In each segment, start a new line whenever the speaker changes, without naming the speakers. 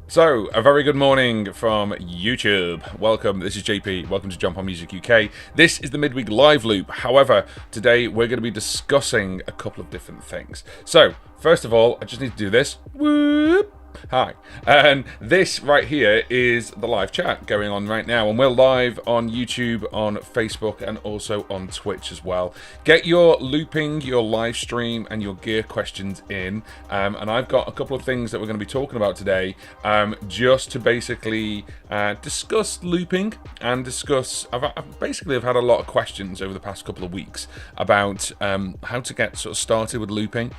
So, a very good morning from YouTube. Welcome, this is JP. Welcome to Jump On Music UK. This is the midweek live loop. However, today we're going to be discussing a couple of different things. So, first of all, I just need to do this. Whoop. Hi. And this right here is the live chat going on right now. And we're live on YouTube, on Facebook, and also on Twitch as well. Get your looping, your live stream, and your gear questions in. And I've got a couple of things that we're going to be talking about today, just to basically discuss looping and discuss. I've basically had a lot of questions over the past couple of weeks about how to get sort of started with looping.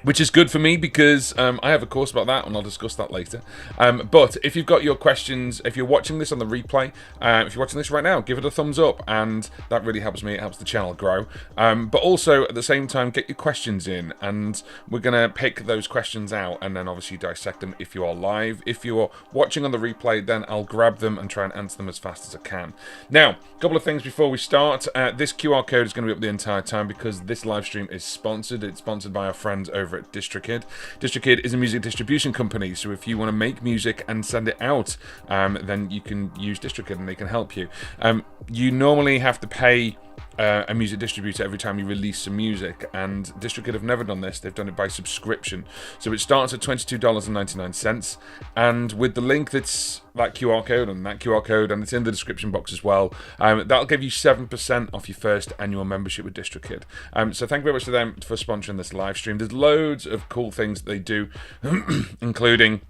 Which is good for me because I have a course about that, and I'll discuss that later. But if you've got your questions, if you're watching this on the replay, if you're watching this right now, give it a thumbs up, and that really helps me. It helps the channel grow. But also, at the same time, get your questions in, and we're going to pick those questions out and then obviously dissect them if you are live. If you're watching on the replay, then I'll grab them and try and answer them as fast as I can. Now, a couple of things before we start. This QR code is going to be up the entire time because this live stream is sponsored. It's sponsored by our friends over at DistroKid. DistroKid is a music distribution company, so if you want to make music and send it out, then you can use DistroKid and they can help you. You normally have to pay a music distributor every time you release some music, and DistroKid have never done this. They've done it by subscription. So it starts at $22.99, and with the link that's that QR code and that QR code, and it's in the description box as well, that'll give you 7% off your first annual membership with DistroKid. So thank you very much to them for sponsoring this live stream. There's loads of cool things that they do, including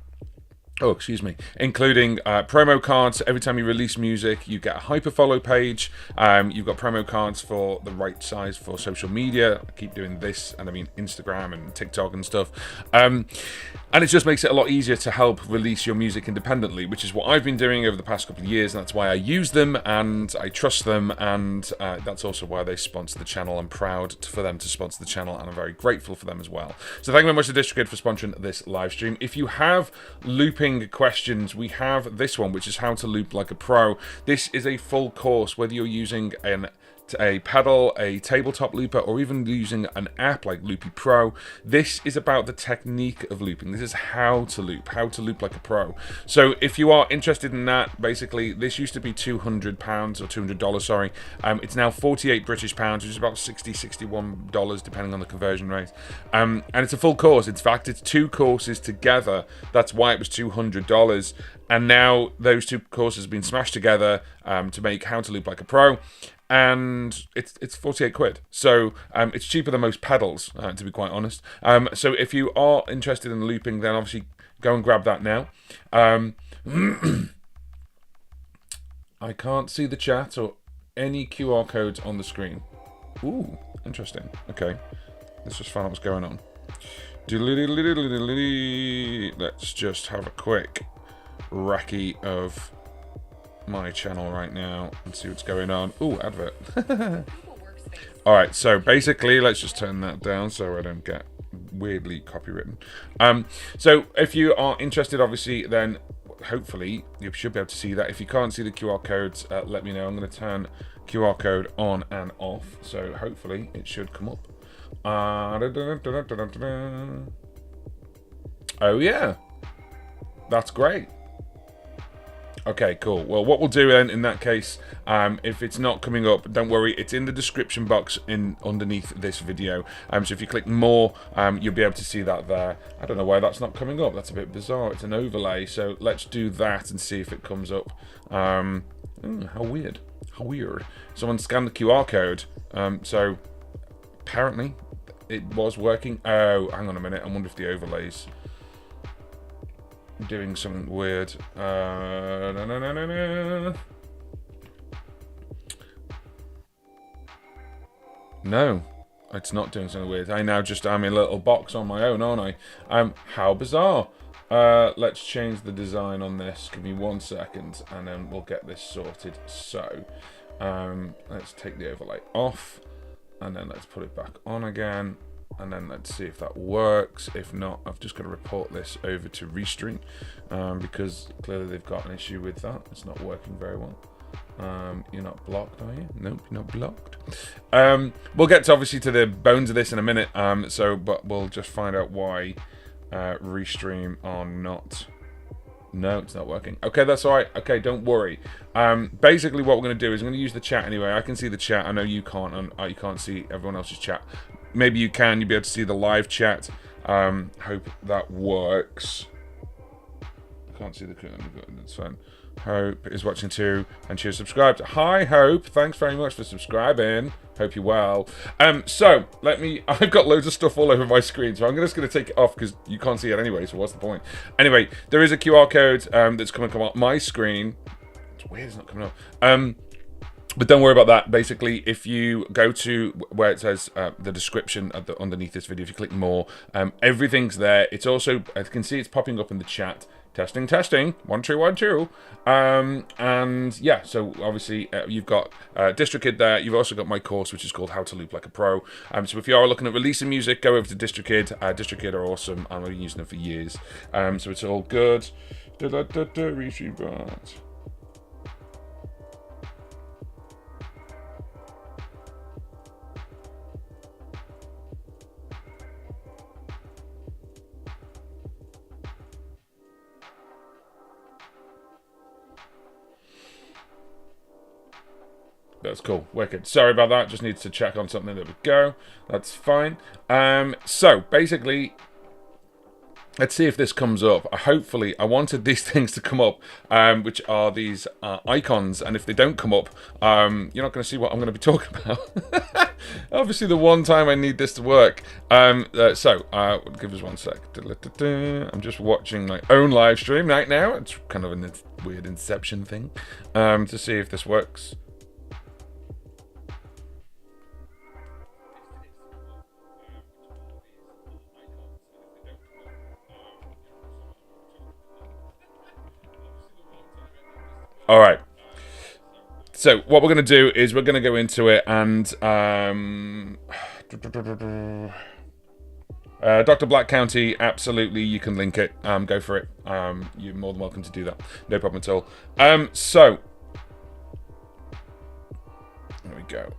promo cards. Every time you release music, you get a hyperfollow page. You've got promo cards for the right size for social media. I keep doing this, and I mean Instagram and TikTok and stuff. And it just makes it a lot easier to help release your music independently, which is what I've been doing over the past couple of years, and that's why I use them and I trust them, and that's also why they sponsor the channel. I'm proud for them to sponsor the channel, and I'm very grateful for them as well. So thank you very much to DistroKid for sponsoring this live stream. If you have looping questions, we have this one, which is how to loop like a pro. This is a full course, whether you're using a pedal, a tabletop looper, or even using an app like Loopy Pro. This is about the technique of looping. This is how to loop like a pro. So if you are interested in that, basically this used to be £200 or $200, sorry. It's now 48 British pounds, which is about $61 depending on the conversion rate. And it's a full course. In fact, it's two courses together. That's why it was $200. And now those two courses have been smashed together to make how to loop like a pro. And it's 48 quid, so it's cheaper than most pedals, to be quite honest. So if you are interested in looping, then obviously go and grab that now. I can't see the chat or any QR codes on the screen. Ooh, interesting. Okay, let's just find out what's going on. Let's just have a quick recce of my channel right now and see what's going on. Ooh, advert. Alright, so basically, let's just turn that down so I don't get weirdly copywritten. So if you are interested, obviously, then hopefully you should be able to see that. If you can't see the QR codes, let me know. I'm going to turn QR code on and off, so hopefully it should come up. Oh yeah, that's great. Okay, cool. Well, what we'll do then in that case, if it's not coming up, don't worry. It's in the description box underneath this video. So if you click more, you'll be able to see that there. I don't know why that's not coming up. That's a bit bizarre. It's an overlay. So let's do that and see if it comes up. How weird. How weird. Someone scanned the QR code. So apparently it was working. Oh, hang on a minute. I wonder if the overlays doing something weird. No, it's not doing something weird. I'm in a little box on my own, aren't I? How bizarre. Let's change the design on this. Give me 1 second, and then we'll get this sorted. So, let's take the overlay off, and then let's put it back on again. And then let's see if that works. If not, I've just got to report this over to ReStream, because clearly they've got an issue with that. It's not working very well. You're not blocked, are you? Nope, you're not blocked. We'll get to obviously to the bones of this in a minute. But we'll just find out why ReStream are not No, it's not working. Okay, that's all right. Okay, don't worry. Basically, what we're going to do is I'm going to use the chat anyway. I can see the chat. I know you can't, and you can't see everyone else's chat. Maybe you can. You'll be able to see the live chat. Hope that works. I can't see the curtain. That's fine. Hope is watching too, and she has subscribed. Hi, Hope. Thanks very much for subscribing. Hope you're well. So let me. I've got loads of stuff all over my screen, so I'm just going to take it off because you can't see it anyway. So what's the point? Anyway, there is a QR code that's going to come up my screen. It's weird. It's not coming up. But don't worry about that. Basically, if you go to where it says the description underneath this video, if you click more, everything's there. It's also, I can see it's popping up in the chat. Testing, testing, 1 2 1 2. And yeah, so obviously you've got DistroKid there. You've also got my course, which is called How to Loop Like a Pro. So if you are looking at releasing music, go over to DistroKid. DistroKid are awesome. I've been using them for years. So it's all good. ReStream bot. That's cool. Wicked. Sorry about that. Just needs to check on something. There we go. That's fine. So basically, let's see if this comes up. Hopefully, I wanted these things to come up, which are these icons. And if they don't come up, you're not going to see what I'm going to be talking about. Obviously, the one time I need this to work. So give us 1 sec. I'm just watching my own live stream right now. It's kind of a weird Inception thing to see if this works. All right. So what we're going to do is we're going to go into it and Dr. Black County, absolutely, you can link it. Go for it. You're more than welcome to do that. No problem at all. So there we go.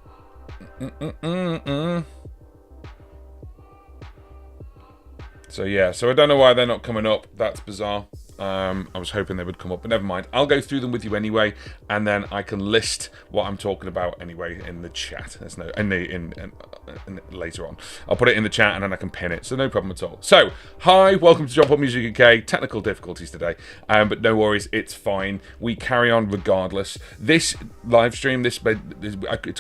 So yeah, so I don't know why they're not coming up. That's bizarre. I was hoping they would come up, but never mind. I'll go through them with you anyway, and then I can list what I'm talking about anyway in the chat. There's no later on. I'll put it in the chat and then I can pin it, so no problem at all. So, hi, welcome to Jump Up Music UK. Technical difficulties today, but no worries, it's fine. We carry on regardless. This live stream, it's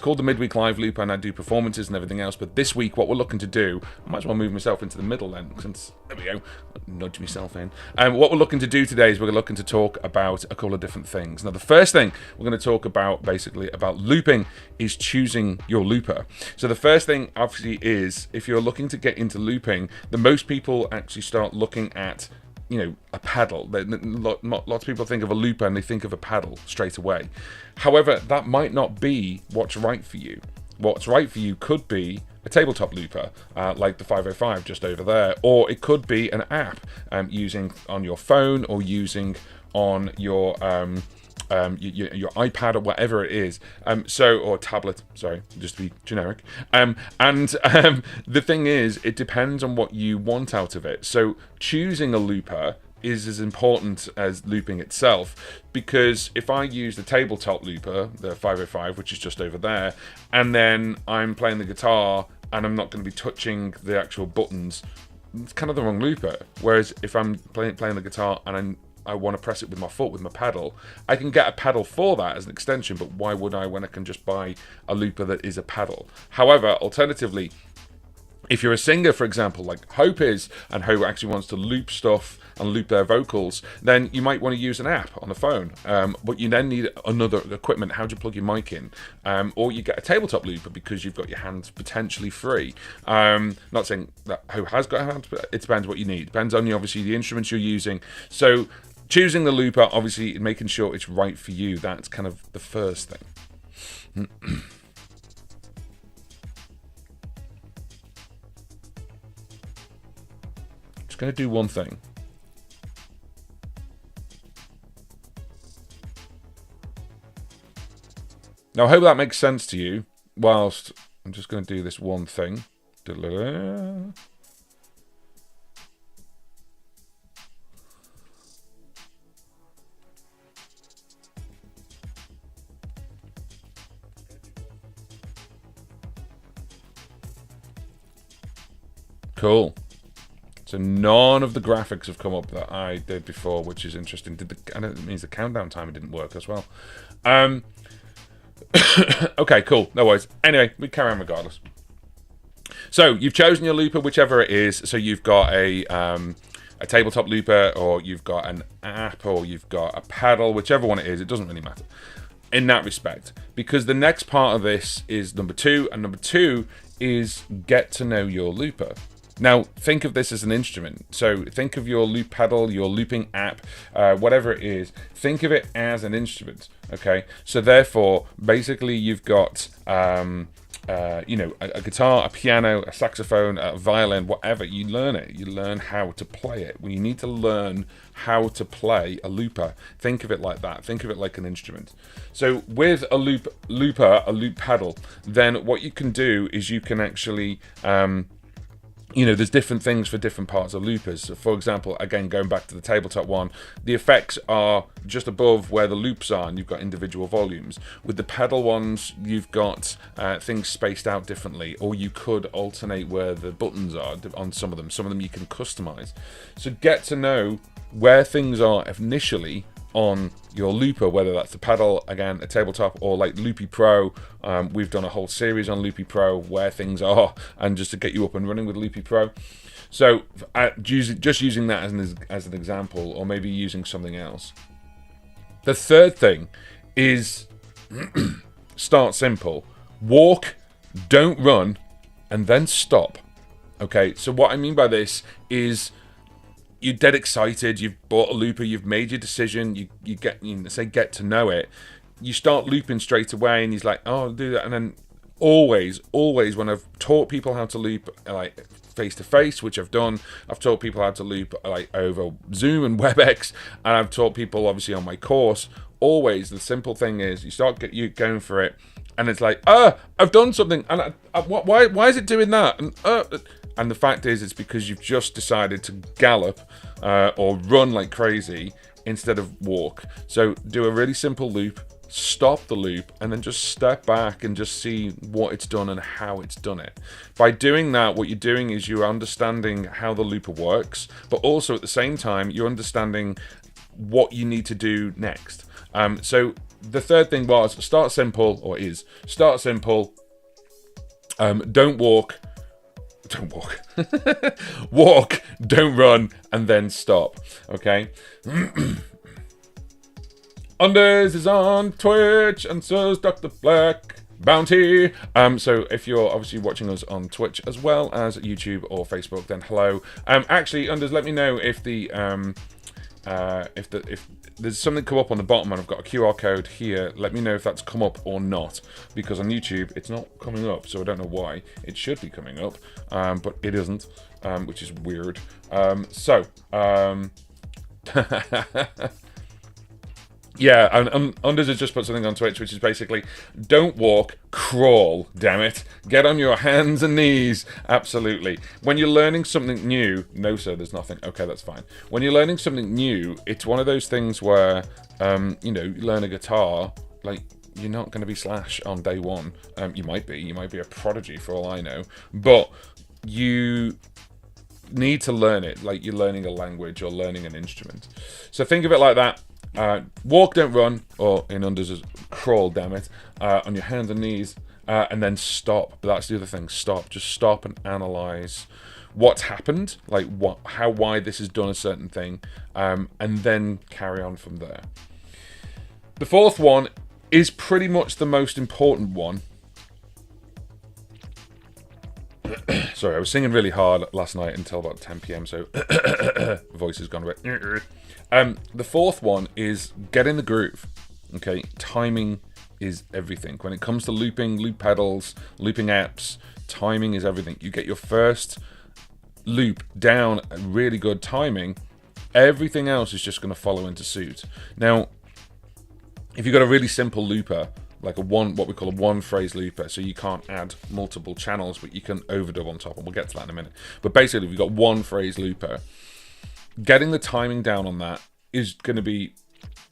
called the Midweek Live Loop, and I do performances and everything else. But this week, what we're looking to do, I might as well move myself into the middle then, since there we go, nudge myself in. What we're looking to do today is we're looking to talk about a couple of different things. Now, the first thing we're going to talk about, basically about looping, is choosing your looper. So the first thing obviously is, if you're looking to get into looping, the most people actually start looking at, you know, a pedal. Lots of people think of a looper and they think of a pedal straight away. However, that might not be what's right for you. What's right for you could be a tabletop looper, like the 505 just over there, or it could be an app using on your phone or using on your iPad or whatever it is, or tablet, sorry, just to be generic. The thing is, it depends on what you want out of it. So choosing a looper is as important as looping itself, because if I use the tabletop looper, the 505, which is just over there, and then I'm playing the guitar and I'm not going to be touching the actual buttons, it's kind of the wrong looper. Whereas if I'm playing the guitar and I want to press it with my foot, with my pedal, I can get a pedal for that as an extension, but why would I when I can just buy a looper that is a pedal? However, alternatively, if you're a singer, for example, like Hope is, and Hope actually wants to loop stuff and loop their vocals, then you might want to use an app on the phone. But you then need another equipment. How do you plug your mic in? Or you get a tabletop looper because you've got your hands potentially free. Not saying that Hope has got hands, but it depends what you need. Depends on, obviously, the instruments you're using. So choosing the looper, obviously, making sure it's right for you. That's kind of the first thing. Just going to do one thing. Now, I hope that makes sense to you, whilst I'm just going to do this one thing. Cool. So none of the graphics have come up that I did before, which is interesting. And it means the countdown timer didn't work as well. Okay, cool. No worries. Anyway, we carry on regardless. So you've chosen your looper, whichever it is. So you've got a tabletop looper, or you've got an app, or you've got a pedal, whichever one it is. It doesn't really matter in that respect, because the next part of this is number 2, and number 2 is get to know your looper. Now, think of this as an instrument. So think of your loop pedal, your looping app, whatever it is. Think of it as an instrument, okay? So therefore, basically, you've got, you know, a guitar, a piano, a saxophone, a violin, whatever. You learn it. You learn how to play it. Well, you need to learn how to play a looper. Think of it like that. Think of it like an instrument. So with a loop pedal, then what you can do is you can actually... you know, there's different things for different parts of loopers. So for example, again, going back to the tabletop one, the effects are just above where the loops are, and you've got individual volumes. With the pedal ones, you've got things spaced out differently, or you could alternate where the buttons are on some of them. Some of them you can customize. So get to know where things are initially on your looper, whether that's the pedal, again, a tabletop, or like Loopy Pro. We've done a whole series on Loopy Pro where things are, and just to get you up and running with Loopy Pro. So just using that as an example, or maybe using something else. The third thing is start simple. Walk, don't run, and then stop. Okay, so what I mean by this is you're dead excited, you've bought a looper, you've made your decision, you get to know it, you start looping straight away, and he's like, oh, I'll do that. And then always when I've taught people how to loop, like face to face, which I've done, I've taught people how to loop like over Zoom and WebEx, and I've taught people obviously on my course, always the simple thing is you start going for it, and it's like, I've done something, and why is it doing that? And the fact is, it's because you've just decided to gallop or run like crazy instead of walk. So do a really simple loop, stop the loop, and then just step back and just see what it's done and how it's done it. By doing that, what you're doing is you're understanding how the looper works, but also at the same time, you're understanding what you need to do next. So the third thing was start simple, don't walk. Walk, don't run, and then stop. Okay. Unders is on Twitch, and so's Dr. Black Bounty. So if you're obviously watching us on Twitch as well as YouTube or Facebook, then hello. Actually, Unders, let me know if if there's something come up on the bottom and I've got a QR code here. Let me know if that's come up or not, because on YouTube it's not coming up, so I don't know why. It should be coming up, but it isn't, which is weird. Yeah, and Unders has just put something on Twitch, which is basically, don't walk, crawl, damn it. Get on your hands and knees. Absolutely. When you're learning something new, no sir, there's nothing. Okay, that's fine. When you're learning something new, it's one of those things where, you know, you learn a guitar, like, you're not going to be Slash on day one. You might be a prodigy for all I know, but you need to learn it like you're learning a language or learning an instrument. So think of it like that. Walk, don't run, or in Unders, crawl, damn it, on your hands and knees, and then stop. That's the other thing, stop. Just stop and analyze what's happened, like why this has done a certain thing, and then carry on from there. The fourth one is pretty much the most important one. Sorry, I was singing really hard last night until about 10 p.m, so voice has gone a bit. The fourth one is get in the groove. Okay, timing is everything. When it comes to looping, loop pedals, looping apps, timing is everything. You get your first loop down at really good timing, everything else is just going to follow into suit. Now, if you've got a really simple looper, like what we call a one phrase looper, so you can't add multiple channels, but you can overdub on top, and we'll get to that in a minute. But basically, if you've got one phrase looper, getting the timing down on that is going to be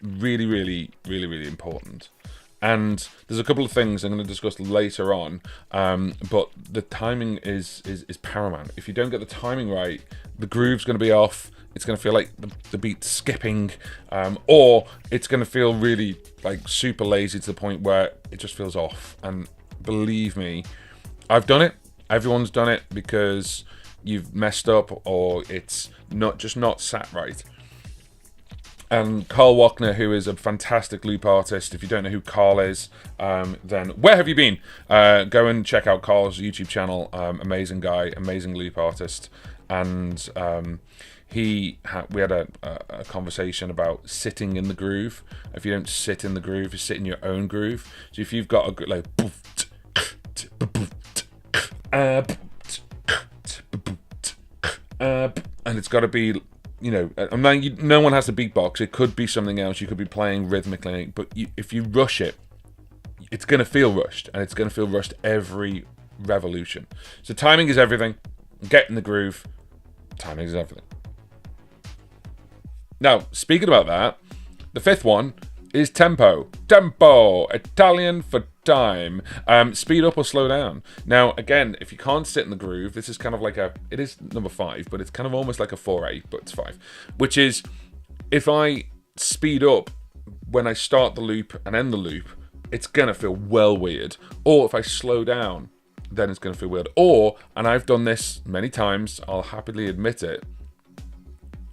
really, really, really, really important. And there's a couple of things I'm going to discuss later on, but the timing is paramount. If you don't get the timing right, the groove's going to be off. It's going to feel like the beat's skipping, or it's going to feel really like super lazy to the point where it just feels off. And believe me, I've done it. Everyone's done it because you've messed up or it's not sat right. And Carl Wachner, who is a fantastic loop artist, if you don't know who Carl is, then where have you been? Go and check out Carl's YouTube channel. Amazing guy, amazing loop artist. And we had a conversation about sitting in the groove. If you don't sit in the groove, you sit in your own groove. So if you've got a good like, and it's got to be, you know, no one has to beatbox. It could be something else. You could be playing rhythmically, but if you rush it, it's going to feel rushed, and it's going to feel rushed every revolution. So timing is everything. Get in the groove. Timing is everything. Now, speaking about that, the fifth one is tempo. Tempo, Italian for time. Speed up or slow down. Now, again, if you can't sit in the groove, this is kind of like it is number 5, but it's kind of almost like a 4A, but it's 5. Which is, if I speed up when I start the loop and end the loop, it's going to feel well weird. Or if I slow down, then it's going to feel weird. Or, and I've done this many times, I'll happily admit it,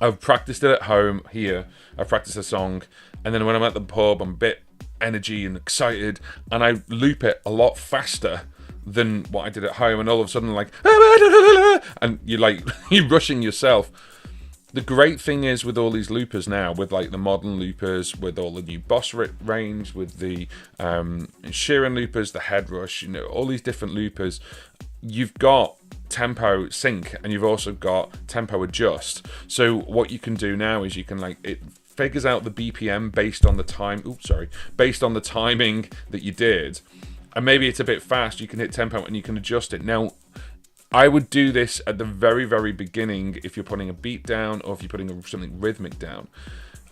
I've practiced it at home here. I've practiced a song, and then when I'm at the pub, I'm a bit energy and excited, and I loop it a lot faster than what I did at home, and all of a sudden, like, and you're rushing yourself. The great thing is with all these loopers now, with like the modern loopers, with all the new Boss range, with the Sheeran loopers, the Head Rush, you know, all these different loopers, you've got tempo sync and you've also got tempo adjust. So what you can do now is you can it figures out the BPM based on the based on the timing that you did, and maybe it's a bit fast, you can hit tempo and you can adjust it. Now, I would do this at the very, very beginning if you're putting a beat down or if you're putting something rhythmic down,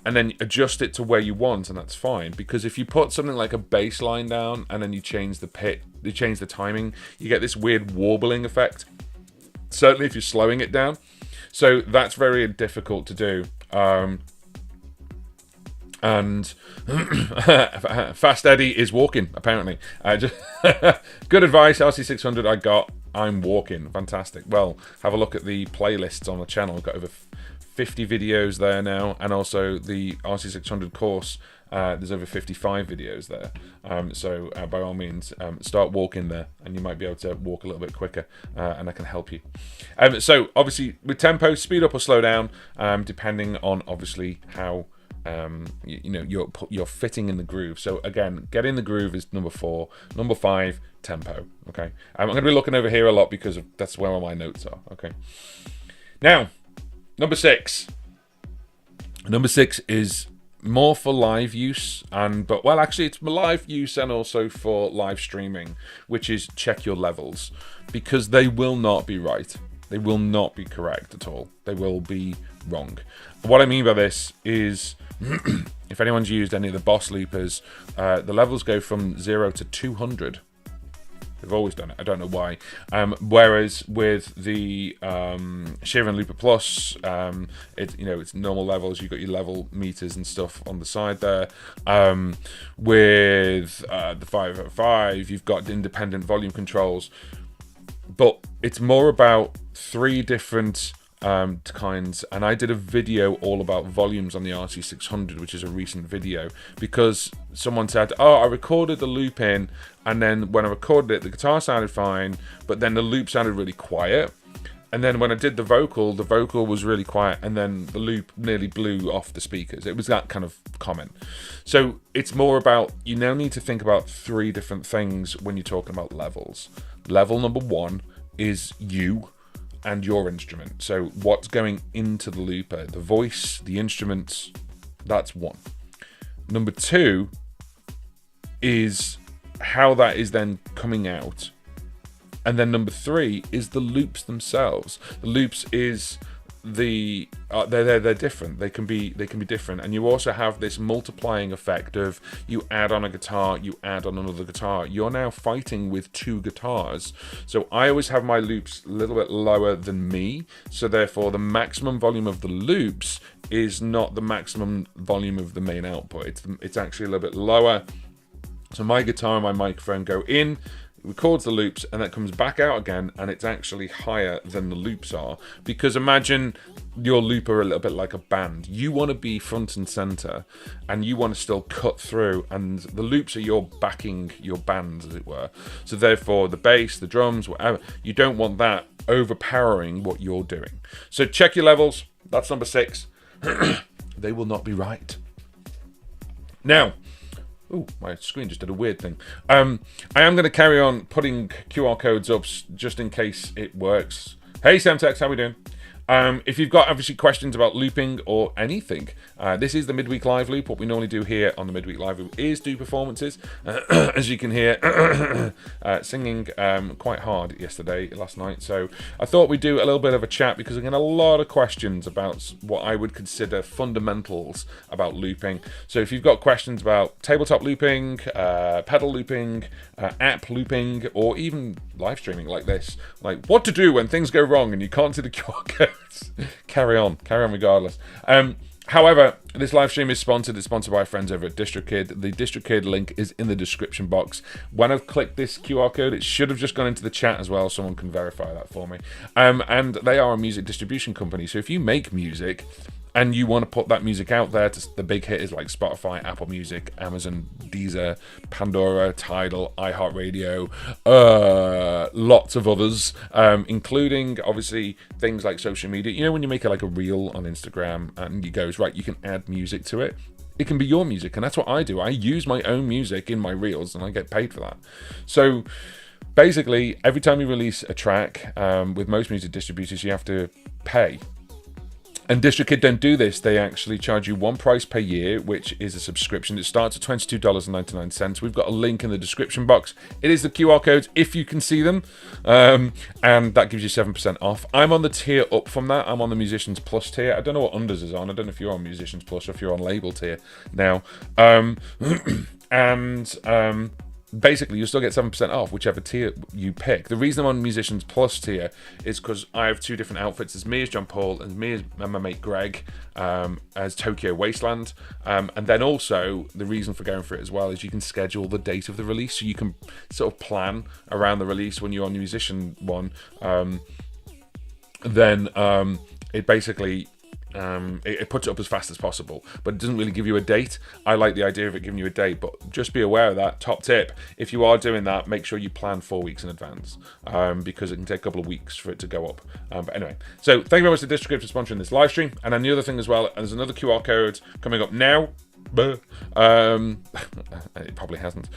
and then adjust it to where you want, and that's fine. Because if you put something like a bass line down and then you change the timing, you get this weird warbling effect. Certainly if you're slowing it down. So that's very difficult to do. And Fast Eddie is walking, apparently. Good advice, RC600 I'm walking. Fantastic. Well, have a look at the playlists on the channel. I've got over 50 videos there now, and also the RC600 course. There's over 55 videos there. So by all means, start walking there, and you might be able to walk a little bit quicker, and I can help you. So obviously with tempo, speed up or slow down, depending on obviously how you're fitting in the groove. So again, get in the groove is number 4. Number 5, tempo. Okay, I'm going to be looking over here a lot because that's where all my notes are. Okay, now number 6. Number 6 is more for live use, actually it's live use and also for live streaming, which is check your levels, because they will not be right. They will not be correct at all. They will be wrong. What I mean by this is, if anyone's used any of the Boss loopers, the levels go from 0 to 200. They've always done it. I don't know why. Whereas with the Sheeran Looper Plus, it's normal levels. You've got your level meters and stuff on the side there. With the 505, you've got independent volume controls. But it's more about 3 different kinds, and I did a video all about volumes on the RC600, which is a recent video, because someone said, I recorded the loop in, and then when I recorded it, the guitar sounded fine, but then the loop sounded really quiet, and then when I did the vocal was really quiet, and then the loop nearly blew off the speakers. It was that kind of comment. So it's more about, you now need to think about 3 different things when you're talking about levels. Level number 1 is you and your instrument. So what's going into the looper, the voice, the instruments, that's 1. Number 2 is how that is then coming out. And then number 3 is the loops themselves. The loops is they're different. They can be different, and you also have this multiplying effect of you add on a guitar, you add on another guitar. You're now fighting with two guitars. So I always have my loops a little bit lower than me, so therefore the maximum volume of the loops is not the maximum volume of the main output. It's actually a little bit lower. So my guitar and my microphone go in, records the loops, and that comes back out again, and it's actually higher than the loops are. Because imagine your looper a little bit like a band. You want to be front and center, and you want to still cut through, and the loops are your backing, your band, as it were. So therefore the bass, the drums, whatever, you don't want that overpowering what you're doing. So check your levels. That's number 6. They will not be right. Now, oh, my screen just did a weird thing. I am going to carry on putting QR codes up just in case it works. Hey, Semtex, how we doing? If you've got obviously questions about looping or anything, this is the midweek live loop. What we normally do here on the midweek live loop is do performances. As you can hear, singing quite hard last night. So I thought we'd do a little bit of a chat because I get a lot of questions about what I would consider fundamentals about looping. So if you've got questions about tabletop looping, pedal looping, app looping, or even live streaming like this, like what to do when things go wrong and you can't see the QR code, carry on regardless. However, this live stream is sponsored. It's sponsored by friends over at DistroKid. The DistroKid link is in the description box. When I've clicked this QR code, it should have just gone into the chat as well. Someone can verify that for me. And they are a music distribution company. So if you make music and you want to put that music out there to the big hitters like Spotify, Apple Music, Amazon, Deezer, Pandora, Tidal, iHeartRadio, lots of others, including obviously things like social media. You know, when you make like a reel on Instagram and it goes, right, you can add music to it. It can be your music, and that's what I do. I use my own music in my reels and I get paid for that. So basically, every time you release a track, with most music distributors, you have to pay. And DistroKid don't do this. They actually charge you one price per year, which is a subscription. It starts at $22.99. We've got a link in the description box. It is the QR codes, if you can see them. And that gives you 7% off. I'm on the tier up from that. I'm on the Musicians Plus tier. I don't know what Unders is on. I don't know if you're on Musicians Plus or if you're on Label tier now. Basically, you'll still get 7% off whichever tier you pick. The reason I'm on Musicians Plus tier is because I have two different outfits. There's me as John Paul and me as my mate Greg as Tokyo Wasteland. And then also, the reason for going for it as well is you can schedule the date of the release. So you can sort of plan around the release when you're on Musician one. It basically... it puts it up as fast as possible, but it doesn't really give you a date. I like the idea of it giving you a date, but just be aware of that. Top tip, if you are doing that, make sure you plan 4 weeks in advance, because it can take a couple of weeks for it to go up. But anyway, so thank you very much to DistroKid for sponsoring this live stream. And then the other thing as well, there's another QR code coming up now. It probably hasn't,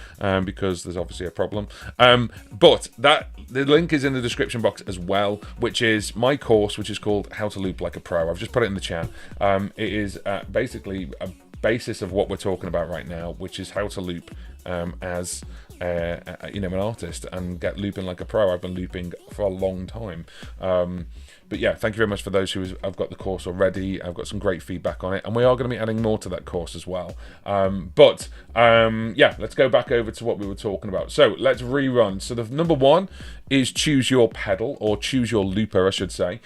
because there's obviously a problem, but the link is in the description box as well, which is my course, which is called How to Loop Like a Pro. I've just put it in the chat. It is basically a basis of what we're talking about right now, which is how to loop as an artist and get looping like a pro. I've been looping for a long time. But yeah, thank you very much for those who have got the course already. I've got some great feedback on it, and we are going to be adding more to that course as well. Yeah, let's go back over to what we were talking about. So let's rerun. So the number 1 is choose your pedal, or choose your looper, I should say.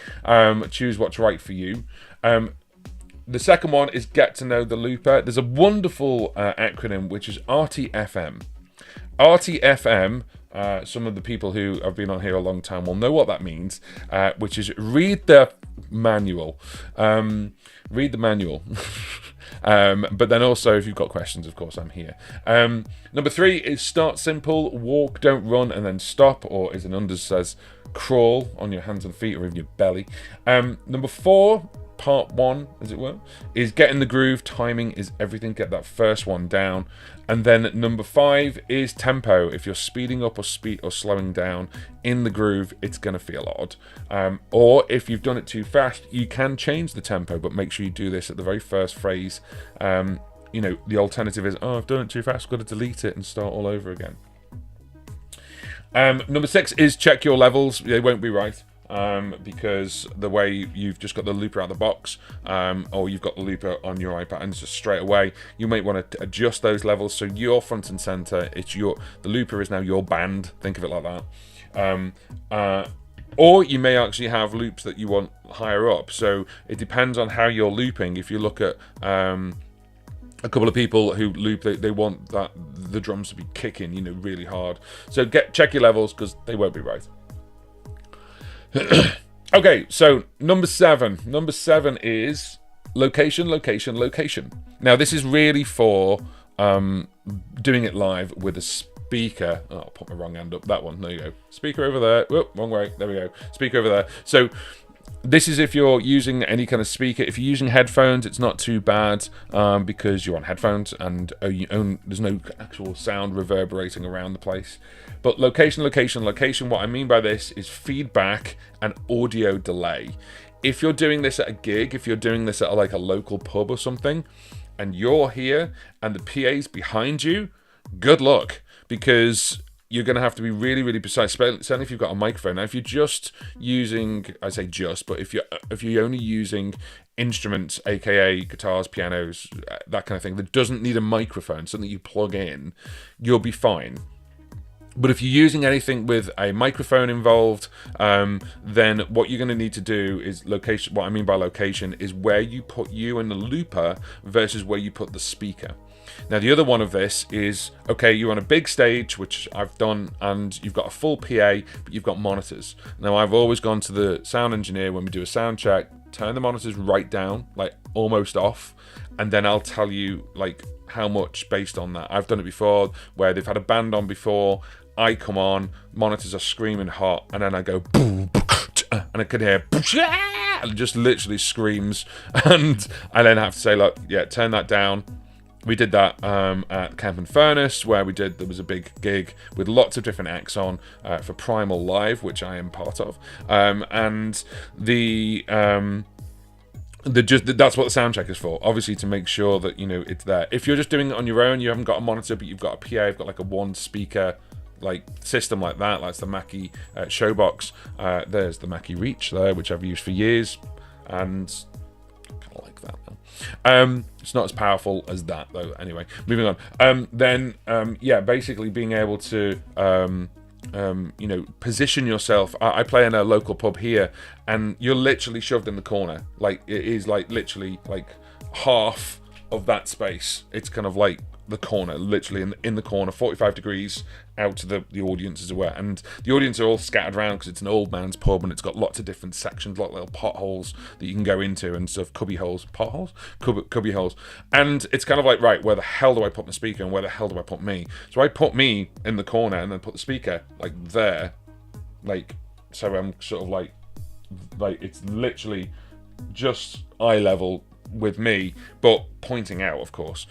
Choose what's right for you. The second one is get to know the looper. There's a wonderful acronym, which is RTFM. RTFM, some of the people who have been on here a long time will know what that means, which is read the manual. Read the manual. But then also, if you've got questions, of course, I'm here. Number 3 is start simple, walk, don't run, and then stop, or as an Unders says, crawl on your hands and feet or in your belly. Number 4, part 1, as it were, is get in the groove. Timing is everything. Get that first one down. And then number 5 is tempo. If you're speeding up or slowing down in the groove, it's going to feel odd. Or if you've done it too fast, you can change the tempo, but make sure you do this at the very first phrase. The alternative is, I've done it too fast, I've got to delete it and start all over again. Number 6 is check your levels. They won't be right. because the way you've just got the looper out of the box, or you've got the looper on your iPad and it's just straight away, you might want to adjust those levels so you're front and center. The looper is now your band. Think of it like that. Or you may actually have loops that you want higher up. So it depends on how you're looping. If you look at a couple of people who loop, they want the drums to be kicking, really hard. So check your levels, because they won't be right. Okay, so number seven. Number 7 is location, location, location. Now this is really for doing it live with a speaker. Oh, I'll put my wrong hand up. That one. There you go. Speaker over there. Whoop, wrong way. There we go. Speaker over there. So this is if you're using any kind of speaker. If you're using headphones, it's not too bad, because you're on headphones and there's no actual sound reverberating around the place. But location, location, location, what I mean by this is feedback and audio delay. If you're doing this at a gig, if you're doing this at like a local pub or something, and you're here and the PA's behind you, good luck, because you're going to have to be really, really precise, certainly if you've got a microphone. Now, if you're just using, I say just, but if you're only using instruments, aka guitars, pianos, that kind of thing, that doesn't need a microphone, something you plug in, you'll be fine. But if you're using anything with a microphone involved, then what you're going to need to do is location. What I mean by location is where you put you and the looper versus where you put the speaker. Now, the other one of this is, okay, you're on a big stage, which I've done, and you've got a full PA, but you've got monitors. Now, I've always gone to the sound engineer when we do a sound check, turn the monitors right down, like almost off, and then I'll tell you like how much based on that. I've done it before where they've had a band on before, I come on, monitors are screaming hot, and then I go boom, and I can hear and it just literally screams, and I then have to say, look, yeah, turn that down. We did that at Camp and Furnace, where there was a big gig with lots of different acts on for Primal Live, which I am part of, and that's what the sound check is for, obviously, to make sure that it's there. If you're just doing it on your own, you haven't got a monitor, but you've got a PA, you've got like a one speaker like system like that, like the Mackie Showbox. There's the Mackie Reach there, which I've used for years, and I kind of like that now. It's not as powerful as that though. Anyway, moving on. Yeah, basically being able to position yourself. I play in a local pub here, and you're literally shoved in the corner. Like, it is like literally like half of that space. It's kind of like the corner, literally in the corner, 45 degrees out to the audience, as it were. And the audience are all scattered around because it's an old man's pub, and it's got lots of different sections, like little potholes that you can go into, and stuff, cubby holes, cubby holes. And it's kind of like, right, where the hell do I put my speaker, and where the hell do I put me? So I put me in the corner, and then put the speaker like there, like, so I'm sort of like it's literally just eye level with me, but pointing out, of course.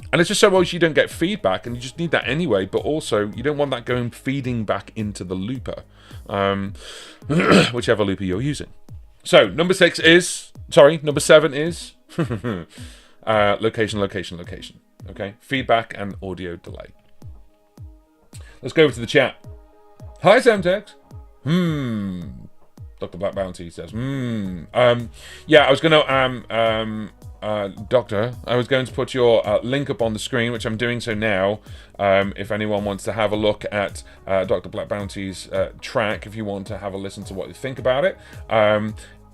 And it's just so obvious you don't get feedback, and you just need that anyway, but also you don't want that feeding back into the looper, whichever looper you're using. So number 7 is location, location, location. Okay, feedback and audio delay. Let's go over to the chat. Hi, Semtex. Dr. Black Bounty says, yeah, I was going to, Doctor, I was going to put your link up on the screen, which I'm doing so now. If anyone wants to have a look at Dr. Black Bounty's track, if you want to have a listen to what you think about it,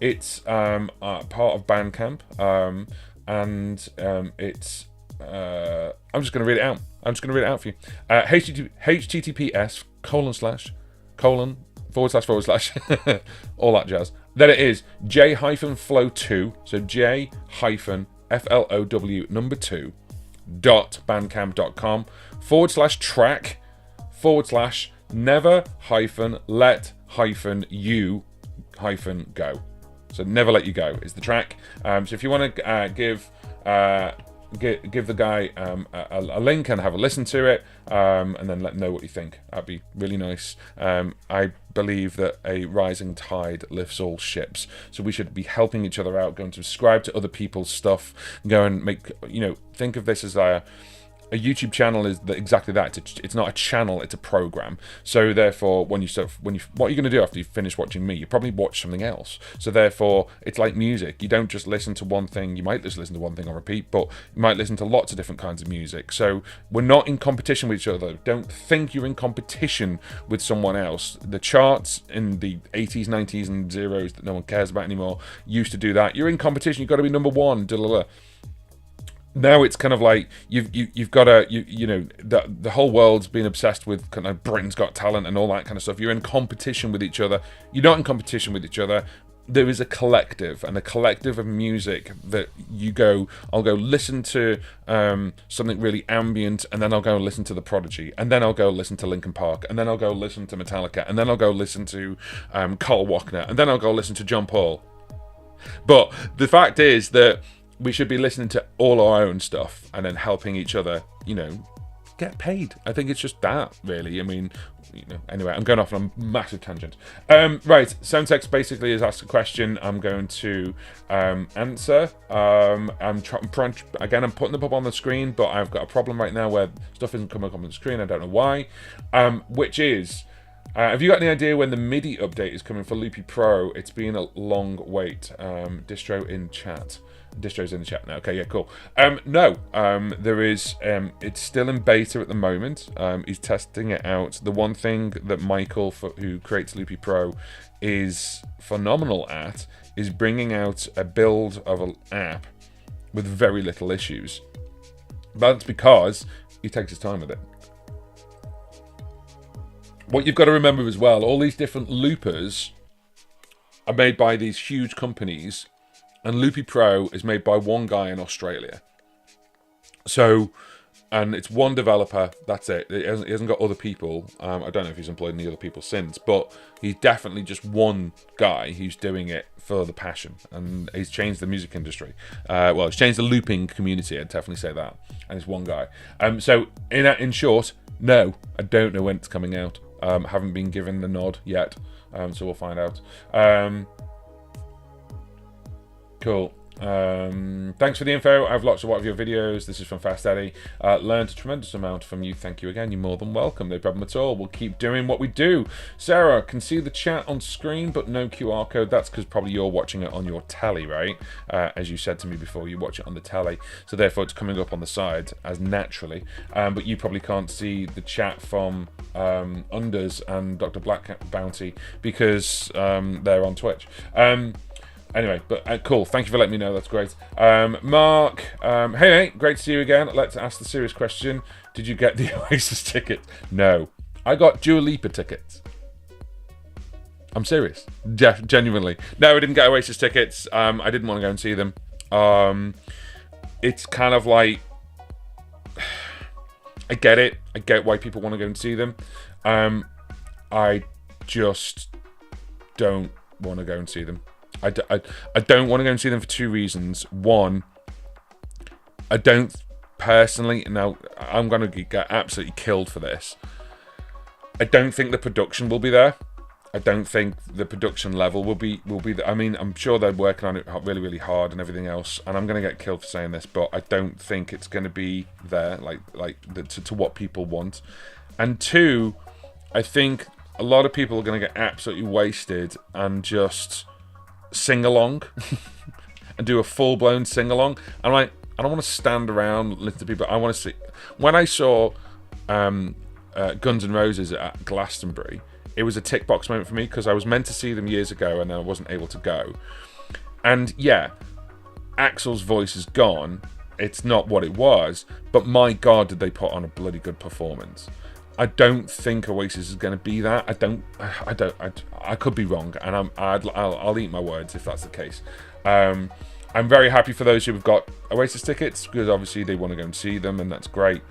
it's part of Bandcamp, and it's, I'm just going to read it out. I'm just going to read it out for you. https:// all that jazz. Then it is j-flow2, so j-flow number 2 bandcamp.com/track/never-let-you-go. So Never Let You Go is the track. So if you want to give the guy a link and have a listen to it, and then let him know what you think, that'd be really nice. I believe that a rising tide lifts all ships, so we should be helping each other out, going to subscribe to other people's stuff, go and make, think of this as a YouTube channel is exactly that. It's not a channel; it's a program. So therefore, what are you going to do after you finish watching me? You probably watch something else. So therefore, it's like music. You don't just listen to one thing. You might just listen to one thing on repeat, but you might listen to lots of different kinds of music. So we're not in competition with each other. Don't think you're in competition with someone else. The charts in the 80s, 90s, and zeros that no one cares about anymore used to do that. You're in competition. You've got to be number one. Now it's kind of like you've got to you know the whole world's been obsessed with kind of Britain's Got Talent and all that kind of stuff. You're in competition with each other. You're not in competition with each other. There is a collective, and a collective of music that I'll go listen to something really ambient, and then I'll go listen to The Prodigy, and then I'll go listen to Linkin Park, and then I'll go listen to Metallica, and then I'll go listen to Carl Walkner, and then I'll go listen to John Paul. But the fact is that we should be listening to all our own stuff and then helping each other, you know, get paid. I think it's just that, really. I mean, you know, anyway, I'm going off on a massive tangent. Right, Soundtext basically has asked a question. I'm going to answer. I'm putting them up on the screen, but I've got a problem right now where stuff isn't coming up on the screen. I don't know why. Which is, have you got any idea when the MIDI update is coming for Loopy Pro? It's been a long wait. Distro in chat. Distro's in the chat now. Okay, yeah, cool. No, there is. It's still in beta at the moment. He's testing it out. The one thing that Michael, who creates Loopy Pro, is phenomenal at is bringing out a build of an app with very little issues. That's because he takes his time with it. What you've got to remember as well, all these different loopers are made by these huge companies, and Loopy Pro is made by one guy in Australia. So, and it's one developer, that's it. He hasn't got other people. I don't know if he's employed any other people since, but he's definitely just one guy who's doing it for the passion. And he's changed the music industry. Well, he's changed the looping community, I'd definitely say that. And it's one guy. So, in short, no, I don't know when it's coming out. Haven't been given the nod yet, so we'll find out. Cool. Thanks for the info. I've watched a lot of your videos. This is from Fast Eddie. Learned a tremendous amount from you. Thank you again. You're more than welcome. No problem at all. We'll keep doing what we do. Sarah, can see the chat on screen, but no QR code. That's because probably you're watching it on your telly, right? As you said to me before, you watch it on the telly. So therefore, it's coming up on the side as naturally. But you probably can't see the chat from Unders and Dr. Black Bounty because they're on Twitch. Anyway, but cool. Thank you for letting me know. That's great. Mark, hey mate, great to see you again. Let's ask the serious question. Did you get the Oasis tickets? No. I got Dua Lipa tickets. I'm serious. Genuinely. No, I didn't get Oasis tickets. I didn't want to go and see them. It's kind of like, I get it. I get why people want to go and see them. I just don't want to go and see them. I don't want to go and see them for two reasons. One, I don't personally, now I'm going to get absolutely killed for this. I don't think the production will be there. I don't think the production level will be there. I mean, I'm sure they're working on it really, really hard and everything else, and I'm going to get killed for saying this, but I don't think it's going to be there, to what people want. And two, I think a lot of people are going to get absolutely wasted and just sing along and do a full-blown sing along. And I don't want to stand around listen to people. I want to see. When I saw Guns N' Roses at Glastonbury, it was a tick box moment for me because I was meant to see them years ago and I wasn't able to go. And yeah, Axl's voice is gone. It's not what it was, but my God, did they put on a bloody good performance. I don't think Oasis is going to be that. I could be wrong, and I'll eat my words if that's the case. I'm very happy for those who have got Oasis tickets because obviously they want to go and see them, and that's great.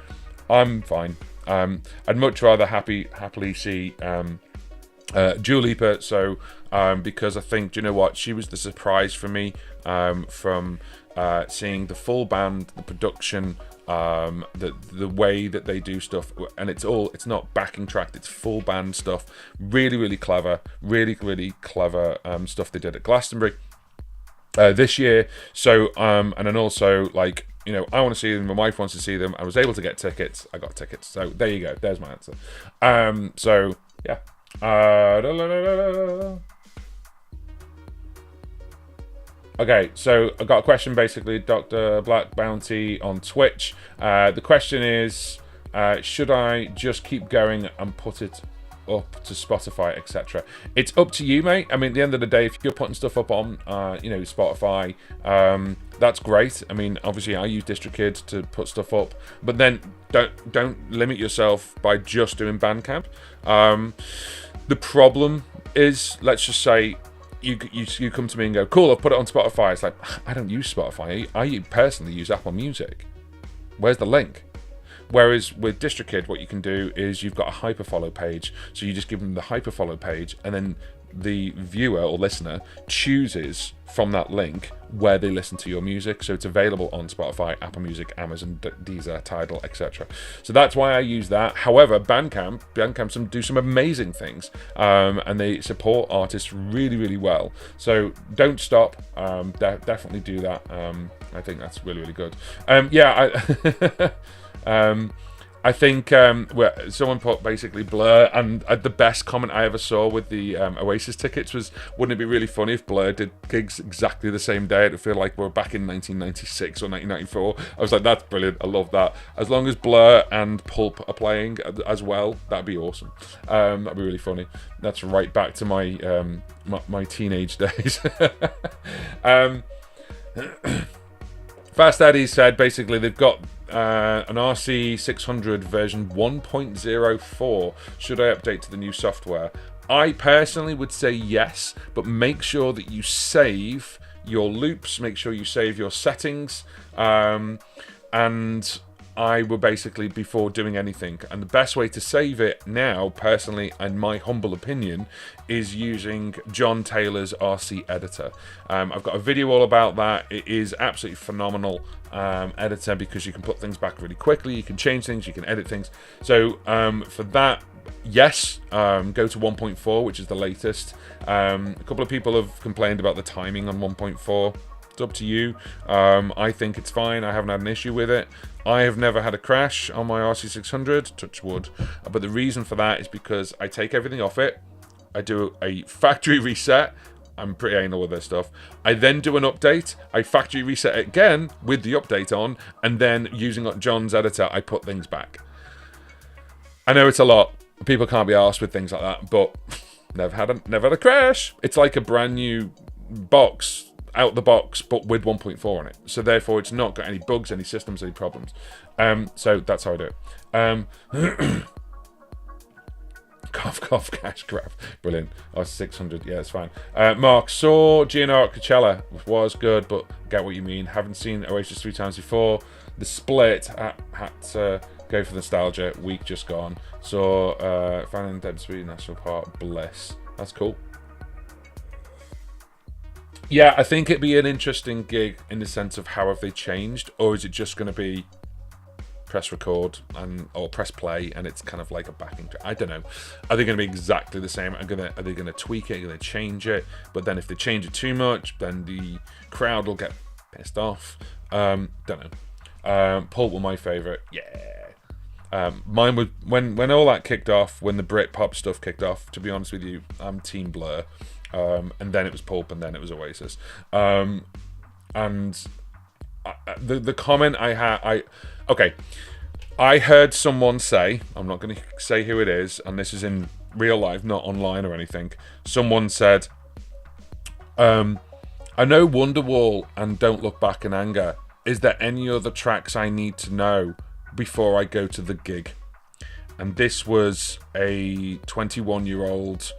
I'm fine. I'd much rather happily see Dua Lipa. So because I think, do you know what? She was the surprise for me from seeing the full band, the production. The way that they do stuff, and it's not backing tracked, it's full band stuff. Really clever, really clever stuff they did at Glastonbury this year. So and then also like you know, I want to see them, my wife wants to see them, I was able to get tickets, I got tickets. So there you go, there's my answer. So yeah. Okay, so I got a question, basically, Dr. Black Bounty on Twitch. The question is, should I just keep going and put it up to Spotify, etc.? It's up to you, mate. I mean, at the end of the day, if you're putting stuff up on, you know, Spotify, that's great. I mean, obviously, I use DistroKid to put stuff up, but then don't limit yourself by just doing Bandcamp. The problem is, let's just say, you come to me and go, cool, I've put it on Spotify. It's like, I don't use Spotify. I personally use Apple Music. Where's the link? Whereas with DistroKid, what you can do is you've got a hyperfollow page. So you just give them the hyperfollow page, and then the viewer or listener chooses from that link where they listen to your music. So it's available on Spotify, Apple Music, Amazon, Deezer, Tidal, etc. So that's why I use that. However, Bandcamp do some amazing things, and they support artists really, really well. So don't stop. Definitely do that. I think that's really, really good. I think someone put basically Blur, and the best comment I ever saw with the Oasis tickets was, wouldn't it be really funny if Blur did gigs exactly the same day? It'd feel like we're back in 1996 or 1994. I was like, that's brilliant. I love that. As long as Blur and Pulp are playing as well, that'd be awesome. That'd be really funny. That's right back to my my teenage days. Fast Eddie said basically they've got an RC600 version 1.04. Should I update to the new software? I personally would say yes, but make sure that you save your loops, make sure you save your settings, and I would basically, before doing anything, and the best way to save it now, personally, and my humble opinion, is using John Taylor's RC editor. I've got a video all about that. It is absolutely phenomenal editor, because you can put things back really quickly, you can change things, you can edit things. So for that, yes, go to 1.4, which is the latest. A couple of people have complained about the timing on 1.4. It's up to you. I think it's fine. I haven't had an issue with it. I have never had a crash on my RC600, touch wood. But the reason for that is because I take everything off it. I do a factory reset. I'm pretty anal with this stuff. I then do an update. I factory reset it again with the update on, and then using John's editor, I put things back. I know it's a lot. People can't be arsed with things like that, but never had a crash. It's like a brand new box, out the box, but with 1.4 on it. So therefore, it's not got any bugs, any systems, any problems. So that's how I do it. Cough, cough, cash grab. Brilliant. Oh, 600. Yeah, it's fine. Mark, saw GNR at Coachella. Was good, but get what you mean. Haven't seen Oasis 3 times before. The Split, had to go for nostalgia. Week just gone. Saw Fan in Dead Sweet National Park. Bliss. That's cool. Yeah, I think it'd be an interesting gig in the sense of how have they changed, or is it just going to be press record or press play and it's kind of like a backing track? I don't know. Are they going to be exactly the same? Are they going to tweak it? Are they going to change it? But then if they change it too much, then the crowd will get pissed off. Don't know. Pulp were my favourite. Yeah. Mine was when all that kicked off, when the Britpop stuff kicked off. To be honest with you, I'm Team Blur. And then it was Pulp, and then it was Oasis. And the comment I had, I heard someone say, I'm not going to say who it is, and this is in real life, not online or anything. Someone said, I know Wonderwall and Don't Look Back in Anger. Is there any other tracks I need to know before I go to the gig? And this was a 21-year-old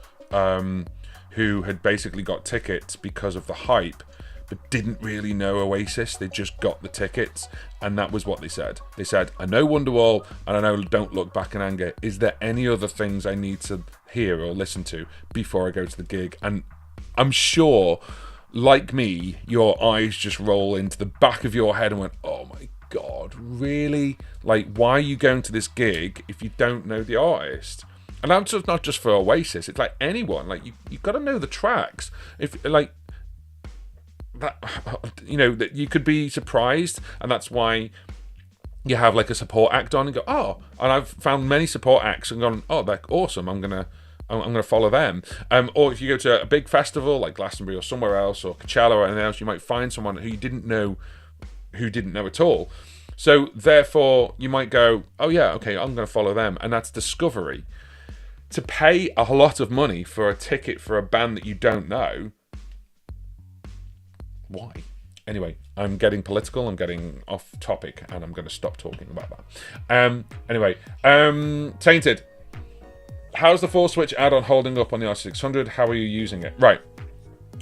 who had basically got tickets because of the hype, but didn't really know Oasis. They just got the tickets, and that was what they said. They said, I know Wonderwall, and I know Don't Look Back in Anger. Is there any other things I need to hear or listen to before I go to the gig? And I'm sure, like me, your eyes just roll into the back of your head and went, oh my God, really? Like, why are you going to this gig if you don't know the artist? And that's just not just for Oasis. It's like anyone. Like, you've got to know the tracks. If, like, you know, that you could be surprised, and that's why you have like a support act on and go, oh, and I've found many support acts and gone, oh, they're awesome. I'm gonna follow them. Or if you go to a big festival like Glastonbury or somewhere else, or Coachella or anything else, you might find someone who you didn't know at all. So therefore, you might go, oh yeah, okay, I'm going to follow them, and that's discovery. To pay a lot of money for a ticket for a band that you don't know, why? Anyway, I'm getting political, I'm getting off topic, and I'm going to stop talking about that. Anyway, Tainted. How's the 4-switch add-on holding up on the RC600? How are you using it? Right.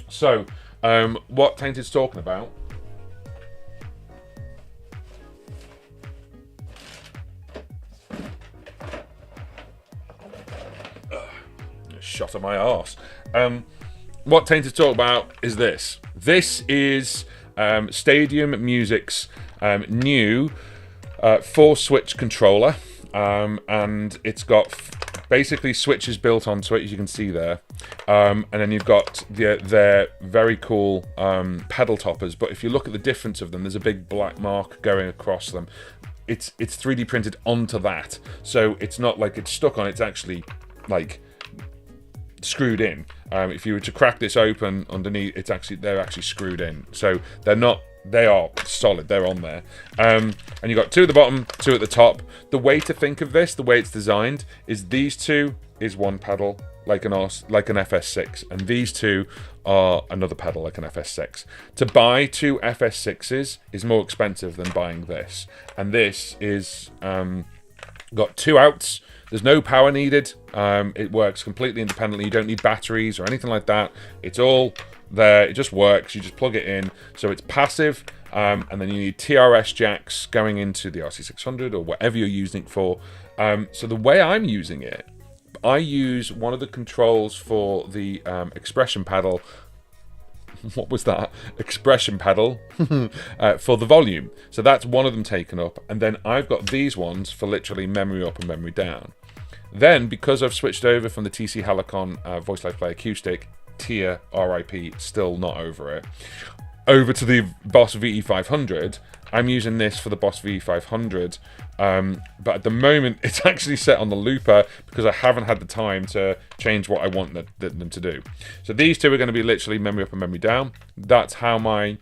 So, what Tainted's talking about... Shot at my arse. What Tainted's talking about is this. This is Stadium Music's new 4-switch controller, and it's got basically switches built onto it, as you can see there, and then you've got their very cool pedal toppers. But if you look at the difference of them, there's a big black mark going across them. It's 3D printed onto that, so it's not like it's stuck on. It's actually like screwed in. If you were to crack this open underneath, they're actually screwed in. So they are solid. They're on there. And you've got 2 at the bottom, 2 at the top. The way to think of this, the way it's designed, is these 2 is one pedal, like an FS6, and these 2 are another pedal, like an FS6. To buy 2 FS6s is more expensive than buying this. And this is got 2 outs. There's no power needed. It works completely independently. You don't need batteries or anything like that. It's all there. It just works. You just plug it in. So it's passive. And then you need TRS jacks going into the RC600 or whatever you're using it for. So the way I'm using it, I use one of the controls for the expression pedal. What was that? Expression pedal for the volume. So that's one of them taken up. And then I've got these ones for literally memory up and memory down. Then, because I've switched over from the TC Helicon Voice Live Play Acoustic, tier RIP, still not over it, over to the Boss VE500, I'm using this for the Boss VE500, but at the moment it's actually set on the looper because I haven't had the time to change what I want them to do. So these 2 are going to be literally memory up and memory down. That's how my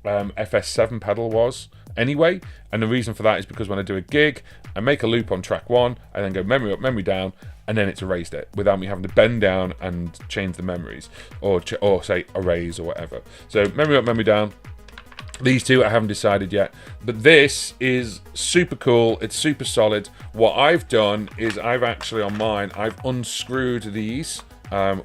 FS7 pedal was anyway, and the reason for that is because when I do a gig, I make a loop on track 1, I then go memory up, memory down, and then it's erased it without me having to bend down and change the memories, or say erase or whatever. So memory up, memory down. These 2 I haven't decided yet, but this is super cool. It's super solid. What I've done is I've actually on mine, I've unscrewed these,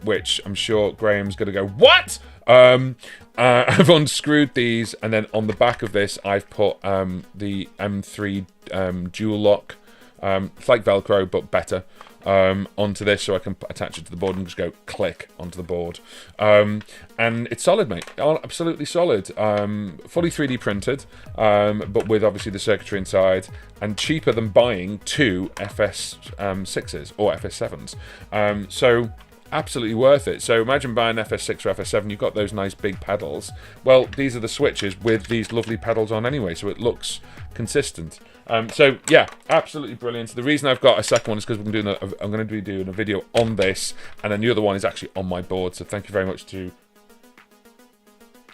which I'm sure Graham's going to go, what? I've unscrewed these, and then on the back of this I've put the M3 dual lock. It's like Velcro but better, onto this, so I can attach it to the board and just go click onto the board. And it's solid, mate. Absolutely solid. Fully 3D printed, but with obviously the circuitry inside, and cheaper than buying 2 FS6s or FS7s. So absolutely worth it. So imagine buying FS6 or FS7, you've got those nice big pedals. Well, these are the switches with these lovely pedals on anyway, so it looks consistent. So yeah, absolutely brilliant. The reason I've got a second one is because I'm going to be doing a video on this, and then the other one is actually on my board. So thank you very much to...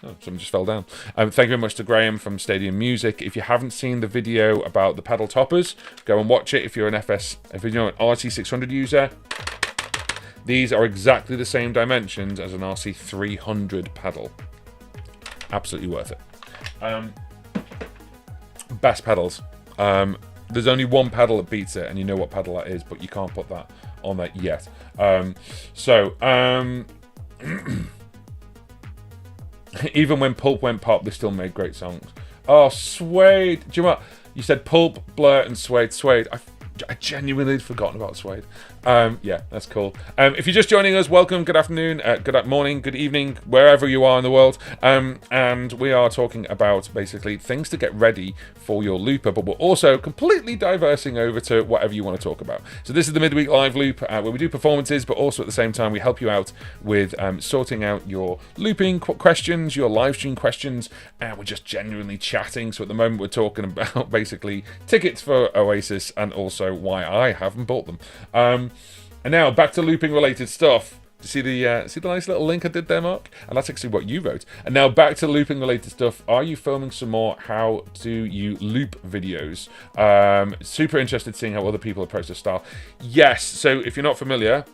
Oh, something just fell down. Thank you very much to Graham from Stadium Music. If you haven't seen the video about the pedal toppers, go and watch it. If you're an RC600 user, these are exactly the same dimensions as an RC300 pedal. Absolutely worth it. Best pedals. There's only one pedal that beats it, and you know what pedal that is, but you can't put that on there yet. Even when Pulp went pop, they still made great songs. Oh, Suede. Do you know what? You said Pulp, Blur, and Suede. Suede. I genuinely had forgotten about Suede. Yeah, that's cool. If you're just joining us, welcome, good afternoon, good morning, good evening, wherever you are in the world. And we are talking about basically things to get ready for your looper, but we're also completely diversing over to whatever you want to talk about. So this is the midweek live loop where we do performances, but also at the same time we help you out with sorting out your looping questions, your live stream questions, and we're just genuinely chatting. So at the moment we're talking about basically tickets for Oasis and also why I haven't bought them. And now back to looping related stuff. See the nice little link I did there, Mark? And that's actually what you wrote. And now back to looping related stuff. Are you filming some more how do you loop videos? Super interested seeing how other people approach this style. Yes, so if you're not familiar,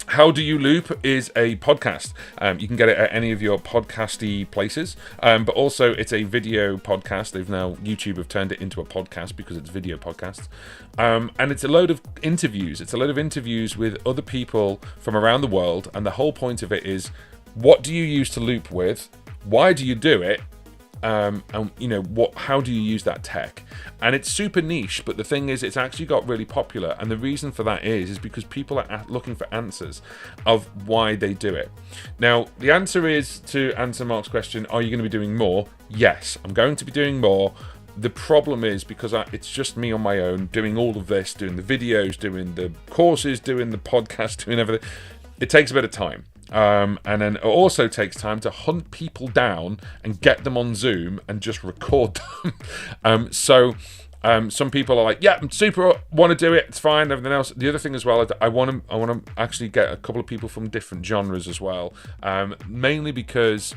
How Do You Loop is a podcast. You can get it at any of your podcasty places, but also it's a video podcast. YouTube have turned it into a podcast because it's video podcasts. And it's a load of interviews. It's a load of interviews with other people from around the world. And the whole point of it is, what do you use to loop with? Why do you do it? And how do you use that tech? And it's super niche, but the thing is, it's actually got really popular, and the reason for that is because people are looking for answers of why they do it. Now, the answer is, to answer Mark's question, are you going to be doing more? Yes, I'm going to be doing more. The problem is, because it's just me on my own doing all of this, doing the videos, doing the courses, doing the podcast, doing everything, it takes a bit of time. And then it also takes time to hunt people down and get them on Zoom and just record them. Some people are like, yeah, I'm super, want to do it, it's fine, everything else. The other thing as well, I want to actually get a couple of people from different genres as well, mainly because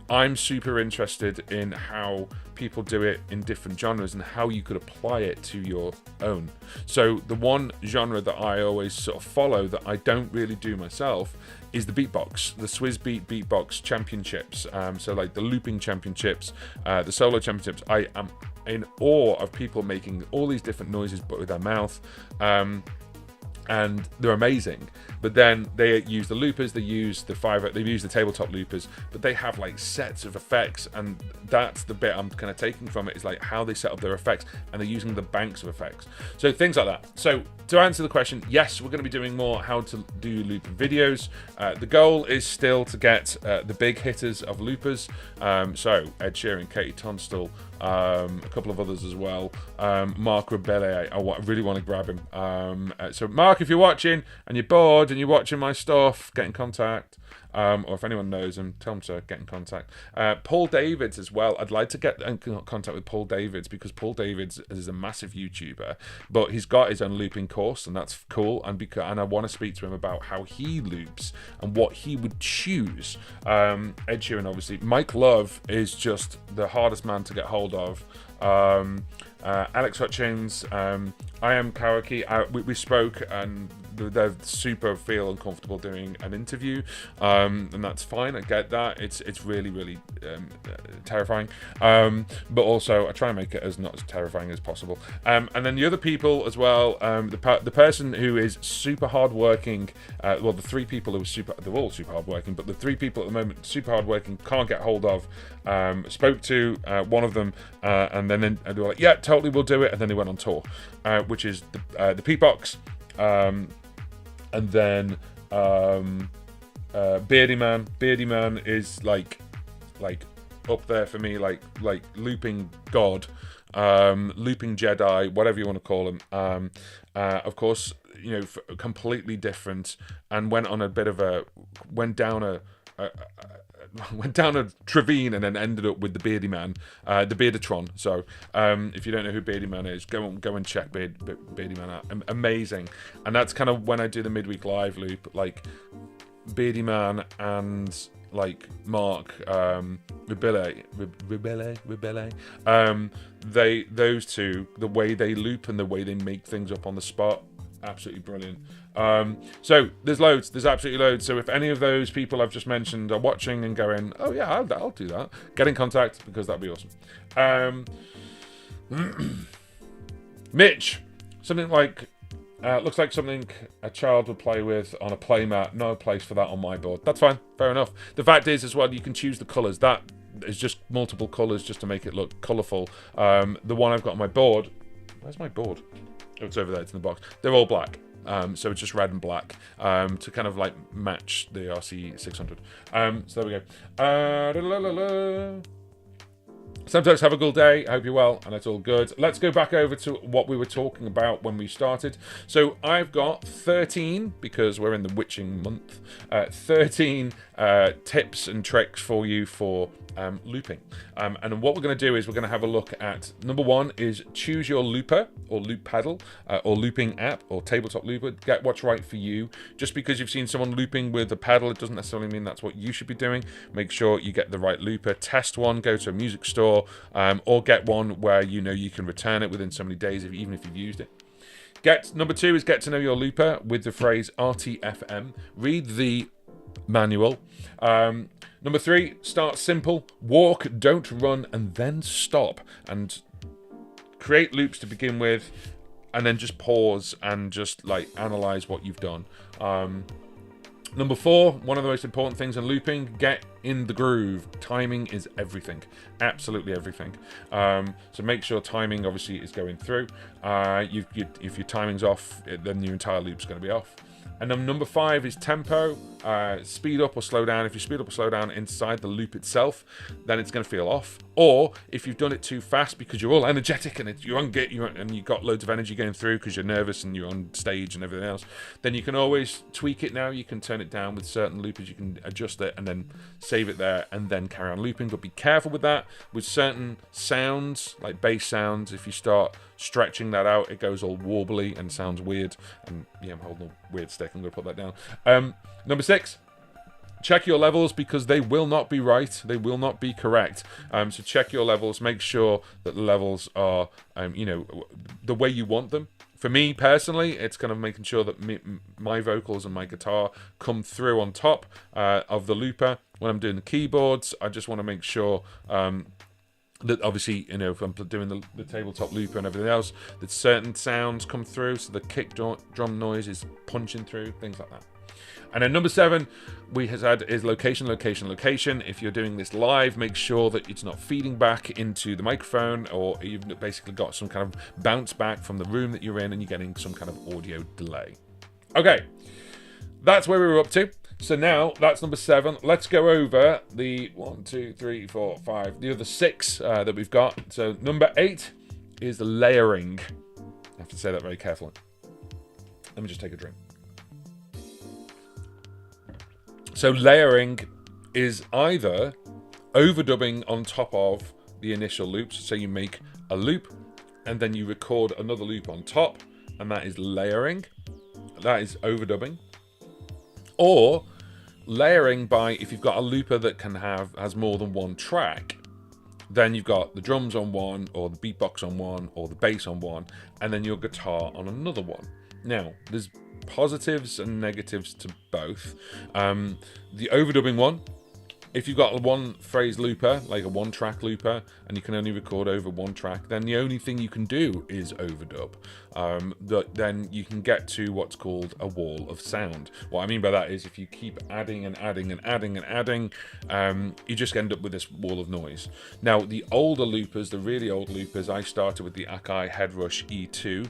I'm super interested in how people do it in different genres and how you could apply it to your own. So the one genre that I always sort of follow that I don't really do myself is the beatbox, the Swizz Beat Beatbox Championships. So like the looping championships, the solo championships. I am in awe of people making all these different noises but with their mouth. And they're amazing, but then they use the loopers, they use the tabletop loopers, but they have like sets of effects, and that's the bit I'm kind of taking from it, is like how they set up their effects, and they're using the banks of effects, so things like that. So to answer the question, yes, we're going to be doing more how to do loop videos. The goal is still to get the big hitters of loopers, so Ed Sheeran, Katie Tunstall, a couple of others as well, Mark Rebelle, I really want to grab him. So Mark, if you're watching and you're bored and you're watching my stuff, get in contact. Or if anyone knows him, tell him to get in contact. Paul Davids as well. I'd like to get in contact with Paul Davids, because Paul Davids is a massive YouTuber, but he's got his own looping course, and that's cool. And I want to speak to him about how he loops and what he would choose. Ed Sheeran, obviously. Mike Love is just the hardest man to get hold of. Alex Hutchins, I Am Karaoke. We spoke, and they're super feel uncomfortable doing an interview, and that's fine. I get that. It's really, really terrifying, but also I try and make it as not as terrifying as possible. And then the other people as well, the person who is super hardworking, the three people who are they're all super hardworking, but the three people at the moment super hardworking, can't get hold of. Spoke to one of them, and then they were like, yeah, totally, we'll do it. And then they went on tour, which is the Beatbox. And then Beardy Man. Beardy Man is like up there for me, like looping god, looping Jedi, whatever you want to call him. Of course, completely different, and went down a ravine and then ended up with the Beardy Man, the Beardatron. So if you don't know who Beardy Man is, go and check Beardy Man out. Amazing. And that's kind of when I do the midweek live loop, like Beardy Man and like Mark Rebelle, those two, the way they loop and the way they make things up on the spot, absolutely brilliant. So there's absolutely loads. So if any of those people I've just mentioned are watching and going, oh yeah, I'll do that, get in contact, because that'd be awesome. Mitch, something like looks like something a child would play with on a playmat. No place for that on my board. That's fine, fair enough. The fact is as well, you can choose the colours. That is just multiple colours just to make it look colourful. The one I've got on my board, where's my board? Oh, it's over there, it's in the box. They're all black. So it's just red and black to kind of like match the RC600. So there we go. Sometimes have a good day. I hope you're well and it's all good. Let's go back over to what we were talking about when we started. So I've got 13, because we're in the witching month, 13 tips and tricks for you for looping. And what we're going to do is we're going to have a look at, number one is choose your looper or loop pedal or looping app or tabletop looper. Get what's right for you. Just because you've seen someone looping with a pedal, it doesn't necessarily mean that's what you should be doing. Make sure you get the right looper. Test one, go to a music store, or get one where you know you can return it within so many days, even if you've used it. Number two is get to know your looper with the phrase RTFM. Read the manual. Number three, start simple. Walk, don't run, and then stop. And create loops to begin with, and then just pause and just like analyze what you've done. Number four, one of the most important things in looping, get in the groove. Timing is everything. Absolutely everything. So make sure timing obviously is going through. If your timing's off, then your entire loop's going to be off. And then number five is tempo. Speed up or slow down. If you speed up or slow down inside the loop itself, then it's going to feel off. Or if you've done it too fast because you're all energetic and you've got loads of energy going through because you're nervous and you're on stage and everything else, then you can always tweak it now. You can turn it down with certain loopers. You can adjust it and then save it there and then carry on looping. But be careful with that. With certain sounds, like bass sounds, if you start stretching that out, it goes all warbly and sounds weird. And yeah, I'm holding a weird stick. I'm going to put that down. Number six, check your levels, because they will not be right. They will not be correct. So check your levels. Make sure that the levels are, the way you want them. For me personally, it's kind of making sure that my vocals and my guitar come through on top of the looper. When I'm doing the keyboards, I just want to make sure that obviously, if I'm doing the tabletop looper and everything else, that certain sounds come through, so the kick drum noise is punching through, things like that. And then number seven we has had is location. If you're doing this live, make sure that it's not feeding back into the microphone, or you've basically got some kind of bounce back from the room that you're in and you're getting some kind of audio delay. Okay, that's where we were up to. So now that's number seven. Let's go over the 1, 2, 3, 4, 5, the other six that we've got. So number 8 is layering. I have to say that very carefully. Let me just take a drink. So layering is either overdubbing on top of the initial loops. So you make a loop and then you record another loop on top, and that is layering. That is overdubbing. Or layering by, if you've got a looper that has more than one track, then you've got the drums on one, or the beatbox on one, or the bass on one, and then your guitar on another one. Now, there's positives and negatives to both. The overdubbing one, if you've got a one phrase looper, like a one track looper, and you can only record over one track, then the only thing you can do is overdub. Then you can get to what's called a wall of sound. What I mean by that is if you keep adding and adding and adding and adding, you just end up with this wall of noise. Now, the older loopers, the really old loopers, I started with the Akai Headrush E2,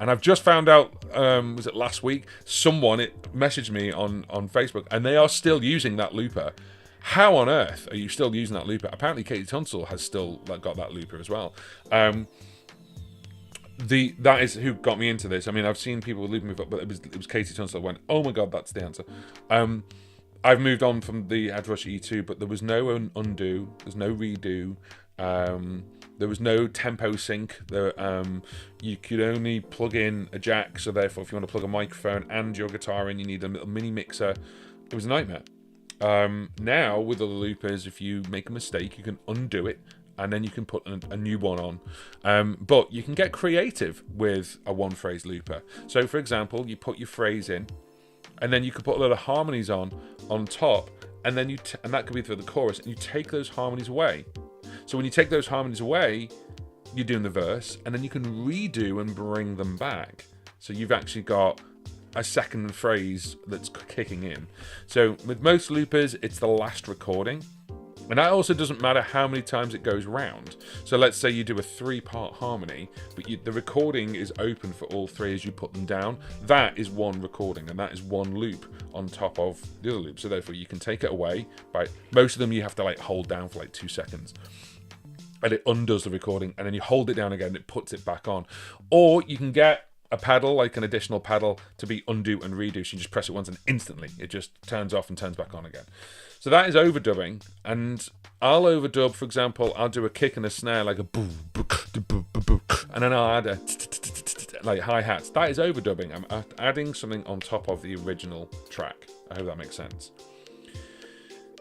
and I've just found out, was it last week, someone messaged me on Facebook, and they are still using that looper. How on earth are you still using that looper? Apparently Katie Tunstall has still got that looper as well. That is who got me into this. I mean, I've seen people looping me, but it was Katie Tunstall who went, oh my god, that's the answer. I've moved on from the Headrush E2, but there was no undo, there's no redo, there was no tempo sync. You could only plug in a jack, so therefore if you want to plug a microphone and your guitar in, you need a little mini mixer. It was a nightmare. Now with other loopers, if you make a mistake, you can undo it and then you can put a new one on. But you can get creative with a one phrase looper. So for example, you put your phrase in and then you can put a lot of harmonies on top, and then and that could be for the chorus, and you take those harmonies away. So when you take those harmonies away, you're doing the verse, and then you can redo and bring them back. So you've actually got a second phrase that's kicking in. So with most loopers, it's the last recording, And that also doesn't matter how many times it goes round. So let's say you do a 3-part harmony, but the recording is open for all 3 as you put them down. That is one recording, and that is one loop on top of the other loop. So therefore you can take it away. Most of them you have to like hold down for like 2 seconds. And it undoes the recording, and then you hold it down again and it puts it back on. Or you can get a pedal, like an additional pedal, to be undo and redo. So you just press it once and instantly it just turns off and turns back on again. So that is overdubbing, and I'll overdub, for example, I'll do a kick and a snare like a boo, boo, boo, boo, boo, and then I'll add a like hi-hats. That is overdubbing. I'm adding something on top of the original track. I hope that makes sense.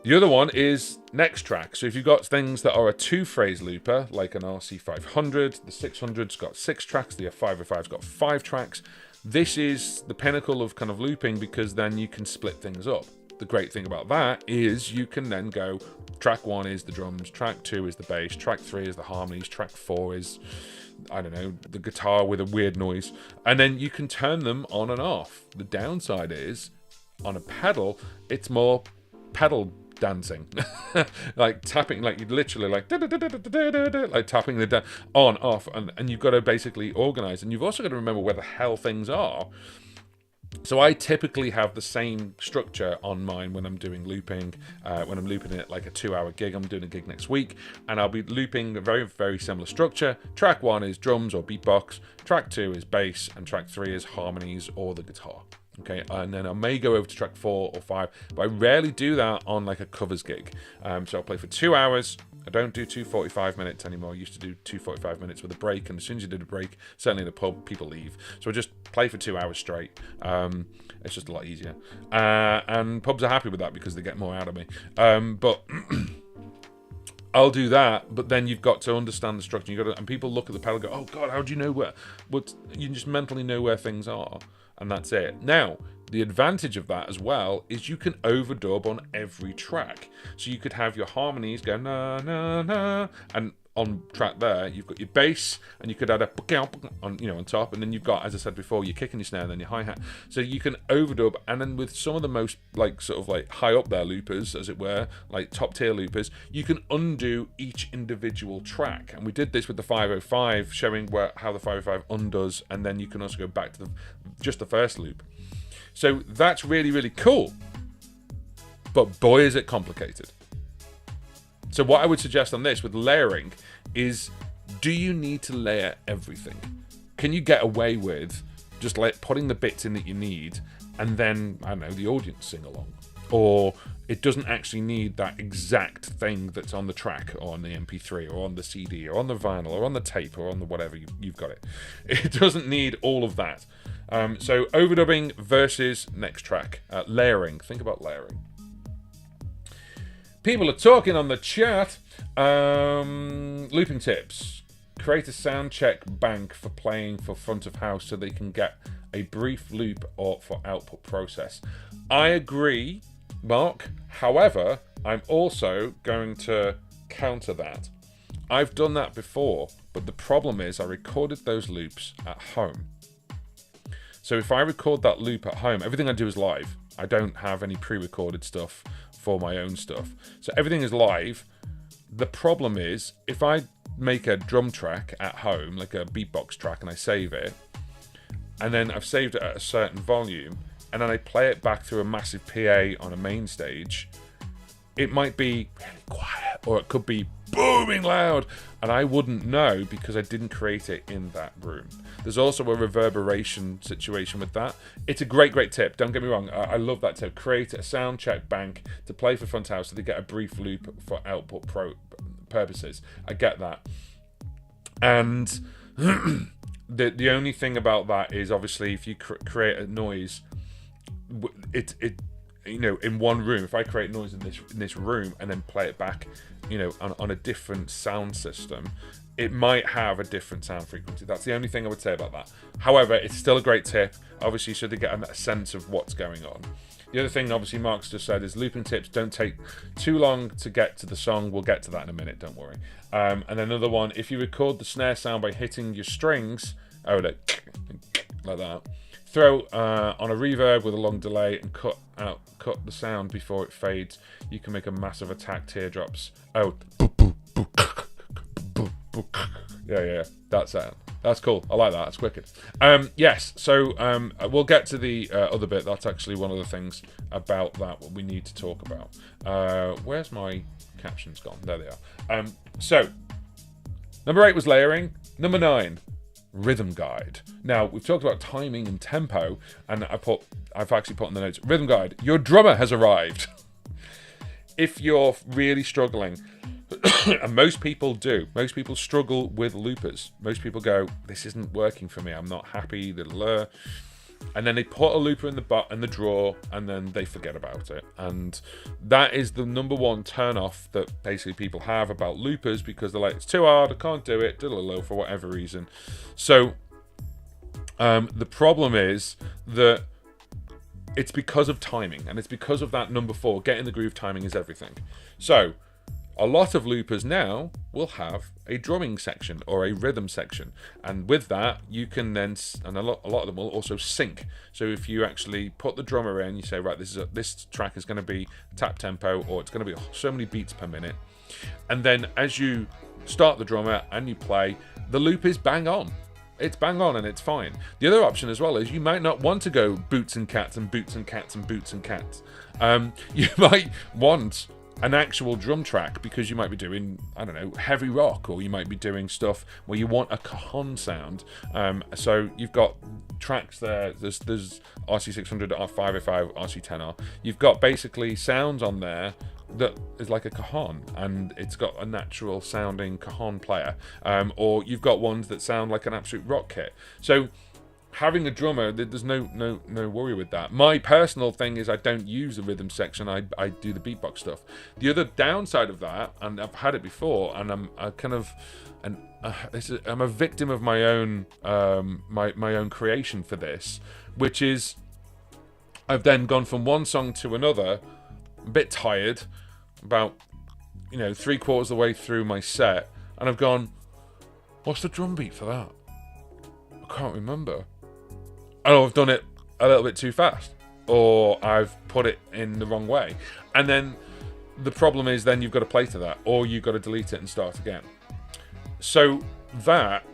The other one is next track. So if you've got things that are a 2-phrase looper, like an RC500, the 600's got 6 tracks, the F505's got 5 tracks. This is the pinnacle of kind of looping, because then you can split things up. The great thing about that is you can then go, track 1 is the drums, track 2 is the bass, track 3 is the harmonies, track 4 is, I don't know, the guitar with a weird noise. And then you can turn them on and off. The downside is, on a pedal, it's more pedal dancing. Like tapping, like you literally like tapping the on, off, and you've got to basically organize. And you've also got to remember where the hell things are. So I typically have the same structure on mine when I'm doing looping. When I'm looping it like a 2-hour gig, I'm doing a gig next week, and I'll be looping a very, very similar structure. Track 1 is drums or beatbox, track 2 is bass, and track 3 is harmonies or the guitar. Okay, and then I may go over to track 4 or 5, but I rarely do that on like a covers gig. So I'll play for 2 hours. I don't do 2 45 minutes anymore. I used to do 2 45 minutes with a break, and as soon as you did a break, certainly in the pub, people leave. So I just play for 2 hours straight. It's just a lot easier. And pubs are happy with that because they get more out of me. But I'll do that, but then you've got to understand the structure. And people look at the pedal and go, oh God, how do you know where? But you just mentally know where things are, and that's it. Now, the advantage of that as well is you can overdub on every track. So you could have your harmonies go na na na, and on track there you've got your bass, and you could add a on, you know, on top, and then you've got, as I said before, your kick and your snare, and then your hi-hat. So you can overdub, and then with some of the most like sort of like high up there loopers, as it were, like top tier loopers, you can undo each individual track. And we did this with the 505, showing how the 505 undoes, and then you can also go back to just the first loop. So that's really, really cool. But boy, is it complicated. So what I would suggest on this with layering is, do you need to layer everything? Can you get away with just like putting the bits in that you need, and then, I don't know, the audience sing along? Or it doesn't actually need that exact thing that's on the track or on the MP3 or on the CD or on the vinyl or on the tape or on the whatever, you've got it. It doesn't need all of that. So overdubbing versus next track. Layering. Think about layering. People are talking on the chat. Looping tips. Create a sound check bank for playing for front of house so they can get a brief loop or for output process. I agree, Mark. However, I'm also going to counter that. I've done that before, but the problem is I recorded those loops at home. So if I record that loop at home, everything I do is live. I don't have any pre-recorded stuff for my own stuff. So everything is live. The problem is, if I make a drum track at home, like a beatbox track, and I save it, and then I've saved it at a certain volume, and then I play it back through a massive PA on a main stage, it might be really quiet, or it could be booming loud, and I wouldn't know because I didn't create it in that room. There's also a reverberation situation with that. It's a great, great tip. Don't get me wrong. I love that tip. Create a sound check bank to play for front house so they get a brief loop for output purposes. I get that. And the only thing about that is, obviously, if you create a noise, it you know, in one room, if I create noise in this room and then play it back, you know, on a different sound system, it might have a different sound frequency. That's the only thing I would say about that. However, it's still a great tip, obviously, so they get a sense of what's going on. The other thing, obviously, Mark's just said is looping tips don't take too long to get to the song. We'll get to that in a minute, don't worry. And then another one, if you record the snare sound by hitting your strings, like that, throw on a reverb with a long delay and cut the sound before it fades. You can make a massive attack teardrops. Oh, yeah, that sound. That's cool. I like that. That's wicked. Yes, so we'll get to the other bit. That's actually one of the things about that what we need to talk about. Where's my captions gone? There they are. So, number 8 was layering. Number 9, rhythm guide. Now, we've talked about timing and tempo, and I've actually put in the notes, rhythm guide, your drummer has arrived. If you're really struggling, and most people do. Most people struggle with loopers. Most people go, this isn't working for me. I'm not happy. And then they put a looper in the drawer, and then they forget about it. And that is the number one turn off that basically people have about loopers, because they're like, it's too hard. I can't do it. For whatever reason. So the problem is that it's because of timing, and it's because of that number 4. Getting the groove timing is everything. So a lot of loopers now will have a drumming section or a rhythm section, and with that you can then, and a lot of them will also sync. So if you actually put the drummer in, you say, right, this track is going to be tap tempo, or it's going to be so many beats per minute, and then as you start the drummer and you play, the loop is bang on. It's bang on and it's fine. The other option as well is you might not want to go boots and cats and boots and cats and boots and cats. You might want an actual drum track because you might be doing, I don't know, heavy rock, or you might be doing stuff where you want a cajon sound. So you've got tracks there. There's RC600, R505, RC10R. You've got basically sounds on there that is like a cajon, and it's got a natural sounding cajon player. Or you've got ones that sound like an absolute rock kit. So having a drummer, there's no worry with that. My personal thing is I don't use the rhythm section. I do the beatbox stuff. The other downside of that, and I've had it before, and I'm a victim of my own my own creation for this, which is I've then gone from one song to another, a bit tired, about 3/4 of the way through my set, and I've gone, what's the drum beat for that? I can't remember. Oh, I've done it a little bit too fast, or I've put it in the wrong way. And then the problem is then you've got to play to that, or you've got to delete it and start again. So that,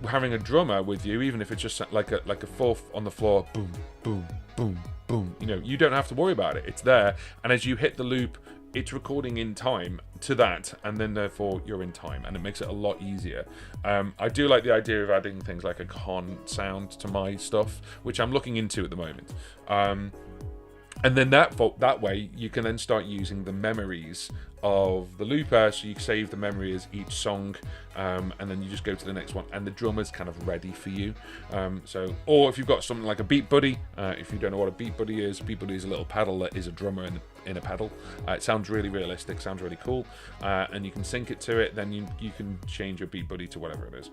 having a drummer with you, even if it's just like a fourth on the floor, boom, boom, boom, boom, you don't have to worry about it. It's there, and as you hit the loop, it's recording in time to that, and then therefore you're in time, and it makes it a lot easier. I do like the idea of adding things like a cajon sound to my stuff, which I'm looking into at the moment. And then that way you can then start using the memories of the looper, so you save the memory as each song, and then you just go to the next one, and the drummer's kind of ready for you. Or if you've got something like a beat buddy, if you don't know what a beat buddy is a little pedal that is a drummer in a pedal. It sounds really realistic, sounds really cool, and you can sync it to it. Then you can change your beat buddy to whatever it is.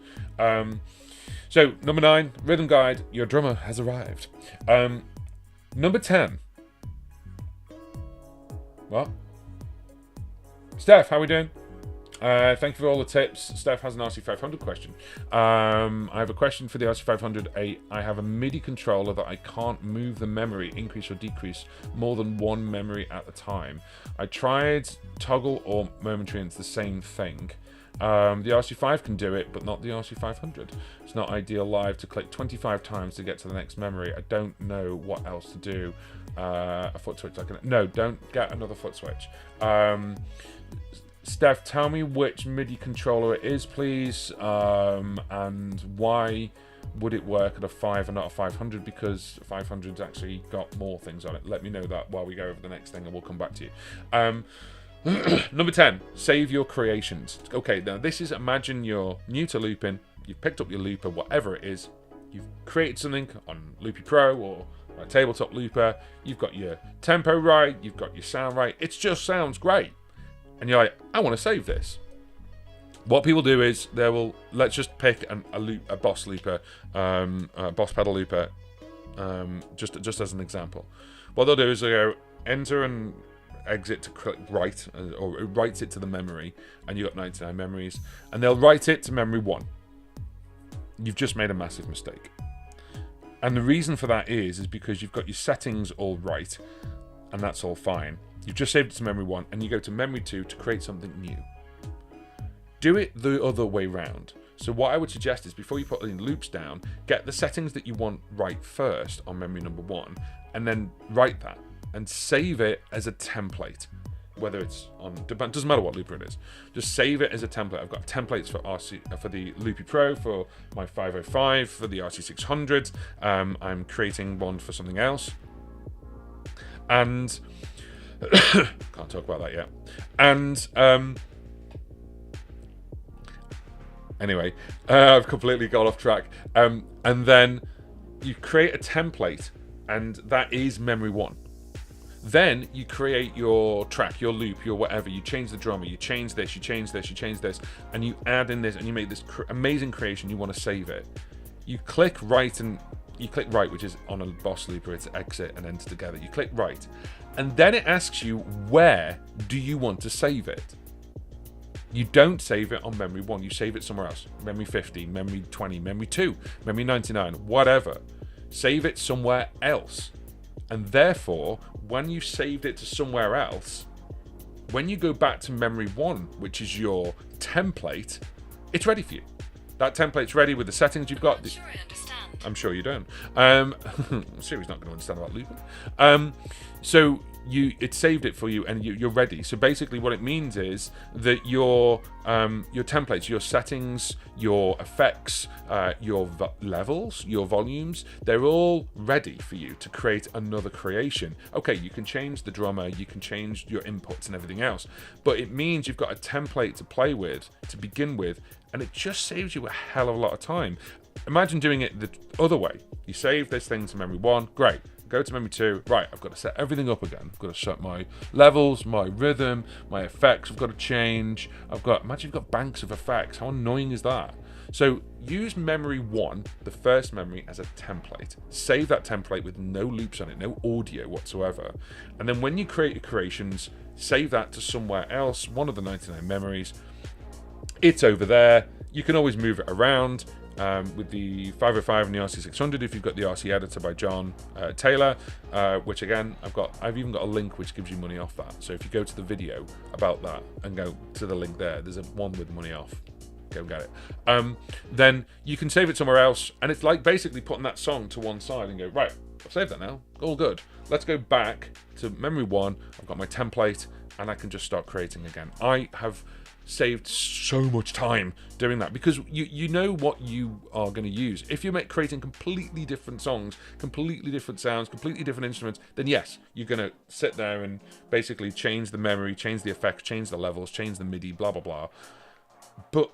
So number 9, rhythm guide, your drummer has arrived. Number 10. What? Steph, how are we doing? Thank you for all the tips. Steph has an RC500 question. I have a question for the RC500. I have a MIDI controller that I can't move the memory, increase or decrease, more than one memory at a time. I tried toggle or momentary, and it's the same thing. The RC5 can do it, but not the RC500. It's not ideal live to click 25 times to get to the next memory. I don't know what else to do. A foot switch. No, don't get another foot switch. Steph, tell me which MIDI controller it is, please, and why would it work at a 5 and not a 500, because 500's actually got more things on it. Let me know that while we go over the next thing, and we'll come back to you. Number 10, save your creations. Okay, now this is, imagine you're new to looping, you've picked up your looper, whatever it is, you've created something on Loopy Pro or a tabletop looper, you've got your tempo right, you've got your sound right, it just sounds great. And you're like, I want to save this. What people do is let's just pick a Boss looper, a Boss pedal looper, just as an example. What they'll do is they'll go enter and exit to click write, or it writes it to the memory, and you've got 99 memories, and they'll write it to memory 1. You've just made a massive mistake. And the reason for that is because you've got your settings all right, and that's all fine. You've just saved it to memory 1, and you go to memory 2 to create something new. Do it the other way round. So what I would suggest is before you put any loops down, get the settings that you want right first on memory number 1, and then write that and save it as a template. Whether it's on, doesn't matter what looper it is, just save it as a template. I've got templates for the Loopy Pro, for my 505, for the RC600. I'm creating one for something else, and can't talk about that yet. And anyway, I've completely got off track. And then you create a template, and that is memory 1. Then you create your track, your loop, your whatever. You change the drummer, you change this, you change this, you change this, and you add in this, and you make this amazing creation. You want to save it. You click right, which is on a boss looper. It's exit and enter together. You click right, and then it asks you where do you want to save it. You don't save it on memory 1. You save it somewhere else. Memory 50, memory 20, memory 2, memory 99, whatever. Save it somewhere else. And therefore, when you saved it to somewhere else, when you go back to memory 1, which is your template, it's ready for you. That template's ready with the settings you've got. I'm sure you don't. Siri's not going to understand about looping. So it saved it for you, and you're ready. So basically, what it means is that your templates, your settings, your effects, your levels, your volumes, they're all ready for you to create another creation. Okay, you can change the drummer, you can change your inputs and everything else, but it means you've got a template to play with to begin with, and it just saves you a hell of a lot of time. Imagine doing it the other way. You save this thing to memory 1, great. Go to memory 2, right, I've got to set everything up again. I've got to set my levels, my rhythm, my effects, I've got to change. Imagine you've got banks of effects. How annoying is that? So use memory 1, the first memory, as a template. Save that template with no loops on it, no audio whatsoever. And then when you create your creations, save that to somewhere else, one of the 99 memories. It's over there. You can always move it around. With the 505 and the RC600, if you've got the RC editor by John Taylor, which again, I've even got a link which gives you money off that. So if you go to the video about that and go to the link there, there's a one with money off. Go get it. Then you can save it somewhere else, and it's like basically putting that song to one side and go, right, I've saved that now, all good. Let's go back to memory 1. I've got my template, and I can just start creating again. I have saved so much time doing that, because you know what you are going to use. If you're creating completely different songs, completely different sounds, completely different instruments, then yes, you're going to sit there and basically change the memory, change the effects, change the levels, change the MIDI, blah blah blah. But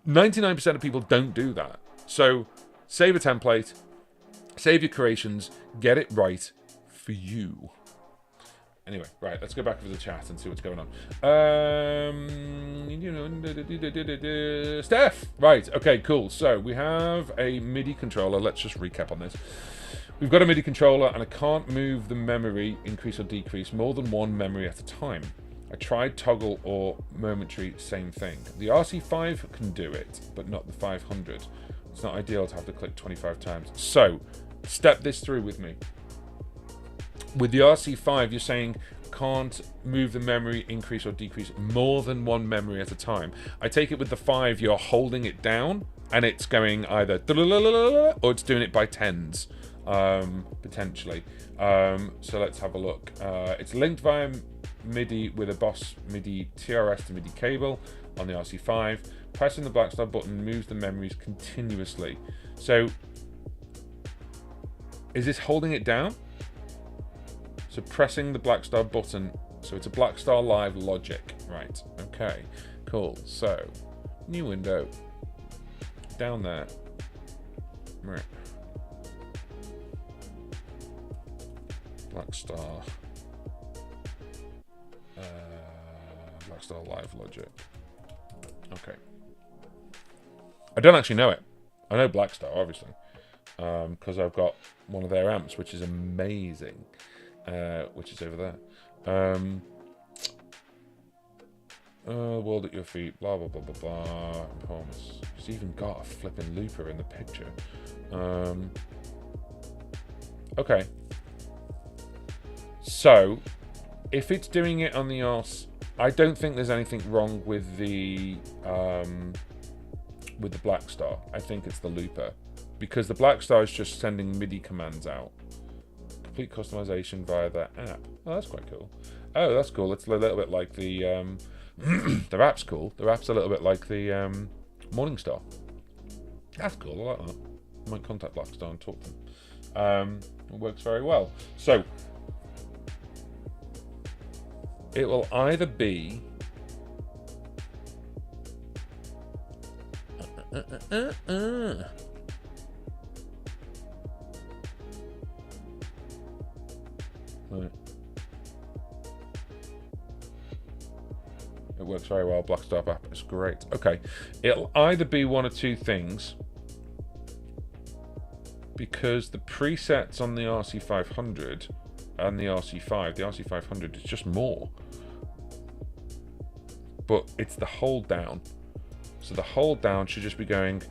99% of people don't do that. So save a template, save your creations, get it right for you. Anyway, right, let's go back over the chat and see what's going on. Steph! Right, okay, cool. So we have a MIDI controller. Let's just recap on this. We've got a MIDI controller, and I can't move the memory, increase or decrease, more than one memory at a time. I tried toggle or momentary, same thing. The RC5 can do it, but not the 500. It's not ideal to have to click 25 times. So, step this through with me. With the RC5, you're saying can't move the memory, increase or decrease more than one memory at a time. I take it with the 5, you're holding it down, and it's going either or it's doing it by tens, potentially. So let's have a look. It's linked via MIDI with a Boss MIDI TRS to MIDI cable on the RC5. Pressing the black star button moves the memories continuously. So, is this holding it down? So pressing the black star button, so it's a black star live logic, right? Okay, cool. So, new window, down there. Right. Black star live logic. Okay. I don't actually know it. I know Black Star, obviously, because I've got one of their amps, which is amazing. Which is over there. World at your feet, blah blah blah blah blah. Performance. It's even got a flipping looper in the picture. Okay. So, if it's doing it on the RC, I don't think there's anything wrong with the Black Star. I think it's the looper, because the Black Star is just sending MIDI commands out. Complete customization via the app. Oh, that's quite cool. Oh, that's cool. It's a little bit like the the app's cool. The app's a little bit like the Morningstar. That's cool. I like that. I might contact Black Star and talk to them. It works very well. So it will either be right. It works very well. Black Star app is great. Okay, it'll either be one or two things, because the presets on the RC500 and the RC5, the RC500 is just more, but it's the hold down. So the hold down should just be going.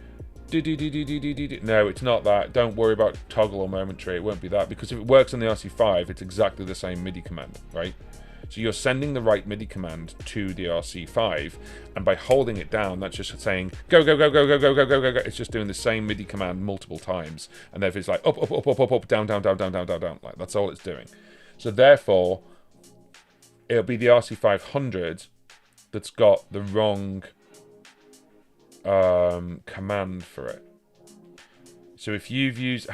No, it's not that. Don't worry about toggle or momentary. It won't be that, because if it works on the RC5, it's exactly the same MIDI command, right? So you're sending the right MIDI command to the RC5, and by holding it down, that's just saying go go go go go go go go go go. It's just doing the same MIDI command multiple times, and therefore it's like up up up up up up, down down down down down down down. Like that's all it's doing. So therefore, it'll be the RC500 that's got the wrong command for it. So if you've used,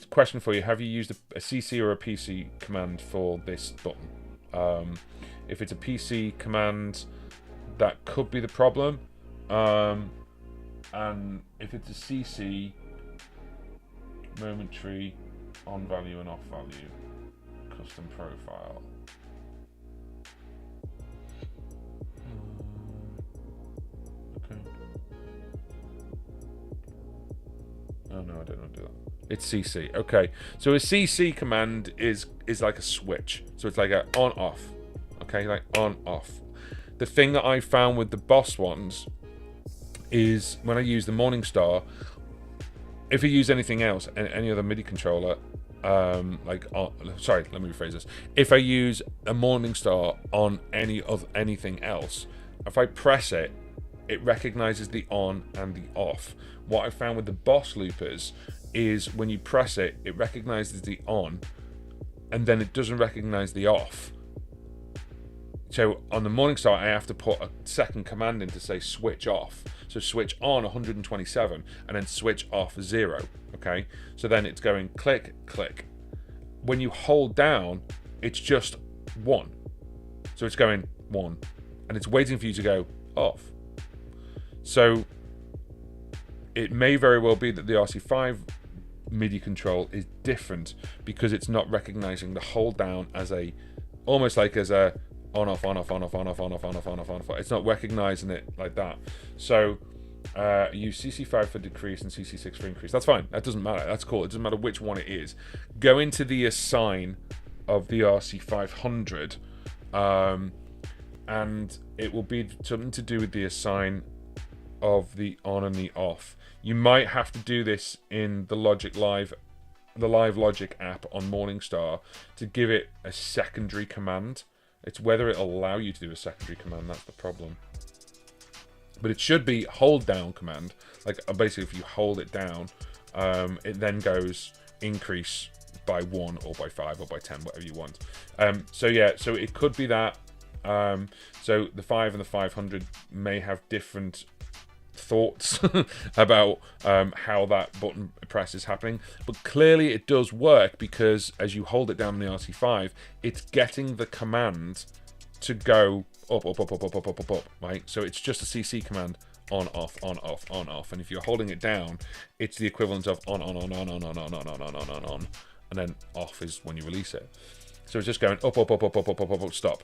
question for you, have you used a CC or a PC command for this button? If it's a PC command, that could be the problem. And if it's a CC, momentary, on value and off value, custom profile. Okay. Oh no, I don't know how to do that. It's CC. Okay, so a CC command is like a switch. So it's like a on off. Okay, like on off. The thing that I found with the Boss ones is when I use the Morningstar, if you use anything else, any other MIDI controller, sorry, let me rephrase this. If I use a Morningstar on anything else, if I press it, it recognizes the on and the off. What I found with the Boss loopers is when you press it, it recognizes the on, and then it doesn't recognize the off. So on the Morningstar, I have to put a second command in to say switch off. So switch on 127 and then switch off 0. Okay, so then it's going click, click. When you hold down, it's just 1. So it's going 1, and it's waiting for you to go off. So it may very well be that the RC5 MIDI control is different because it's not recognizing the hold down as a, almost like as a on off on off on off on off on off on off on off on off. It's not recognizing it like that. So use CC5 for decrease and CC6 for increase. That's fine. That doesn't matter. That's cool. It doesn't matter which one it is. Go into the assign of the RC500, and it will be something to do with the assign of the on and the off. You might have to do this in the Live Logic app on Morningstar to give it a secondary command. It's whether it'll allow you to do a secondary command, that's the problem. But it should be hold down command. Like basically if you hold it down, it then goes increase by 1 or by 5 or by 10, whatever you want. So yeah, so it could be that. So the 5 and the 500 may have different thoughts about how that button press is happening, but clearly it does work because as you hold it down on the RC5, it's getting the command to go up, up, up, up, up, up, up, up, up, right? So it's just a CC command, on, off, on, off, on, off, and if you're holding it down, it's the equivalent of on, on, on, on, on, on, on, on, on, on, on, on, and then off is when you release it. So it's just going up, up, up, up, up, up, up, up, up, stop.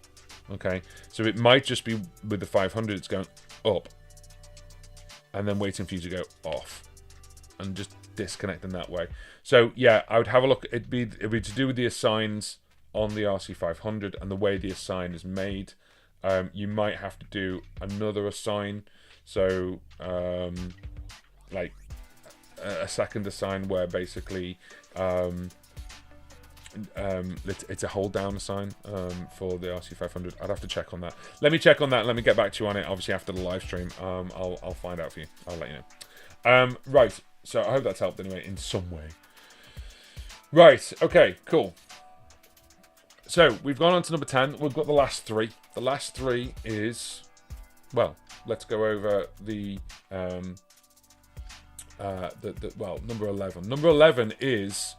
Okay, so it might just be with the 500, it's going up, and then waiting for you to go off, and just disconnecting that way. So yeah, I would have a look. It'd be to do with the assigns on the RC500 and the way the assign is made. You might have to do another assign, so like a second assign where basically it's a hold down sign for the RC500. I'd have to check on that. Let me check on that. Let me get back to you on it. Obviously after the live stream, I'll find out for you. I'll let you know. Right. So I hope that's helped anyway in some way. Right. Okay. Cool. So we've gone on to number 10. We've got the last three. The last three is, well, let's go over the number 11. Number 11 is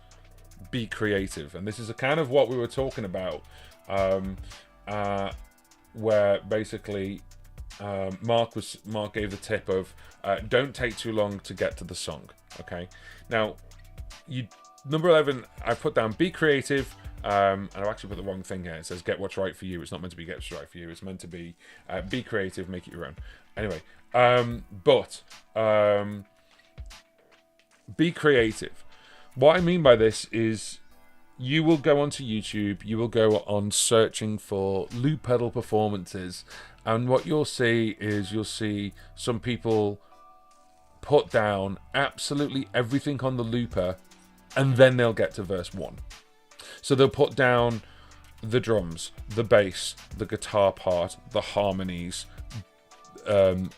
be creative, and this is a kind of what we were talking about, where basically Mark gave the tip of don't take too long to get to the song. Okay, now number 11, I put down be creative. And I've actually put the wrong thing here. It says get what's right for you. It's not meant to be get what's right for you. It's meant to be be creative, make it your own. Anyway, be creative. What I mean by this is you will go onto YouTube, you will go on searching for loop pedal performances, and what you'll see is some people put down absolutely everything on the looper, and then they'll get to verse 1. So they'll put down the drums, the bass, the guitar part, the harmonies, and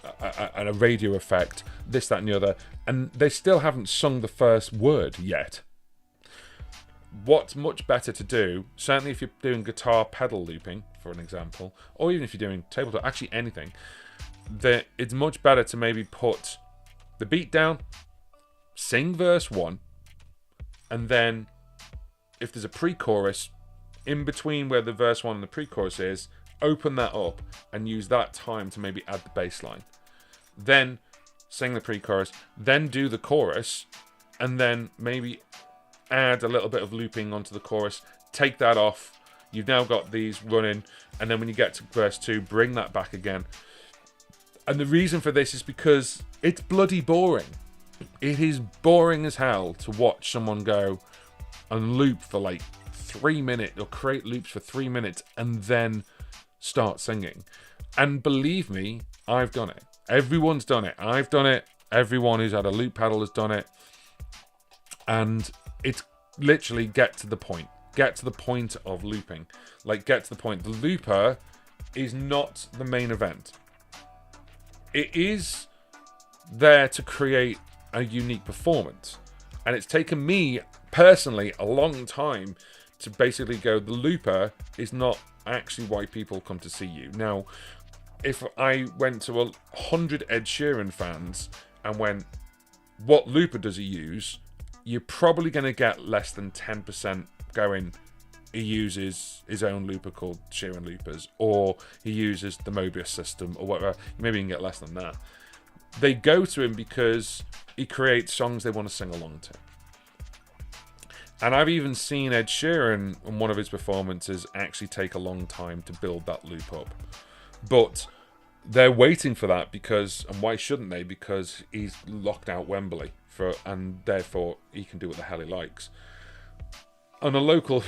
a radio effect, this, that, and the other, and they still haven't sung the first word yet. What's much better to do, certainly if you're doing guitar pedal looping, for an example, or even if you're doing tabletop, actually anything, that it's much better to maybe put the beat down, sing verse 1, and then if there's a pre-chorus in between where the verse 1 and the pre-chorus is, open that up and use that time to maybe add the bass line. Then sing the pre-chorus, then do the chorus, and then maybe add a little bit of looping onto the chorus, take that off. You've now got these running, and then when you get to verse 2, bring that back again. And the reason for this is because it's bloody boring. It is boring as hell to watch someone go and loop for like 3 minutes, or create loops for 3 minutes and then start singing. And believe me, I've done it. Everyone's done it. I've done it. Everyone who's had a loop pedal has done it. And it's literally get to the point. Get to the point of looping. Like, get to the point. The looper is not the main event. It is there to create a unique performance. And it's taken me personally a long time to basically go, the looper is not actually why people come to see you. Now, if I went to 100 Ed Sheeran fans and went, what looper does he use? You're probably going to get less than 10% going, he uses his own looper called Sheeran Loopers, or he uses the Mobius system, or whatever. Maybe you can get less than that. They go to him because he creates songs they want to sing along to. And I've even seen Ed Sheeran in one of his performances actually take a long time to build that loop up. But they're waiting for that because, and why shouldn't they? Because he's locked out Wembley, and therefore he can do what the hell he likes. On a local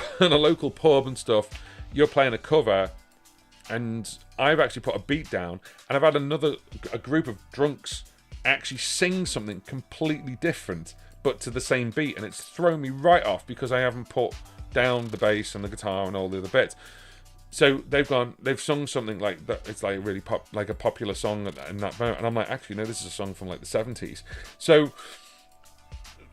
pub and stuff, you're playing a cover, and I've actually put a beat down, and I've had a group of drunks actually sing something completely different, but to the same beat, and it's thrown me right off because I haven't put down the bass and the guitar and all the other bits. So they've sung something like that. It's like really like a popular song in that moment, and I'm like, actually, no, this is a song from like the 70s. So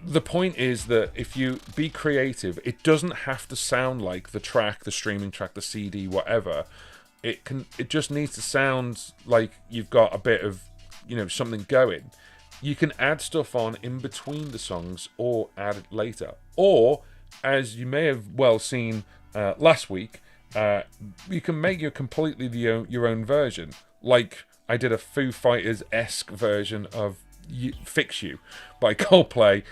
the point is that if you be creative, it doesn't have to sound like the track, the streaming track, the CD, whatever. It just needs to sound like you've got a bit of, something going. You can add stuff on in between the songs or add it later. Or, as you may have well seen last week, you can make completely your own version. Like I did a Foo Fighters-esque version of Fix You by Coldplay,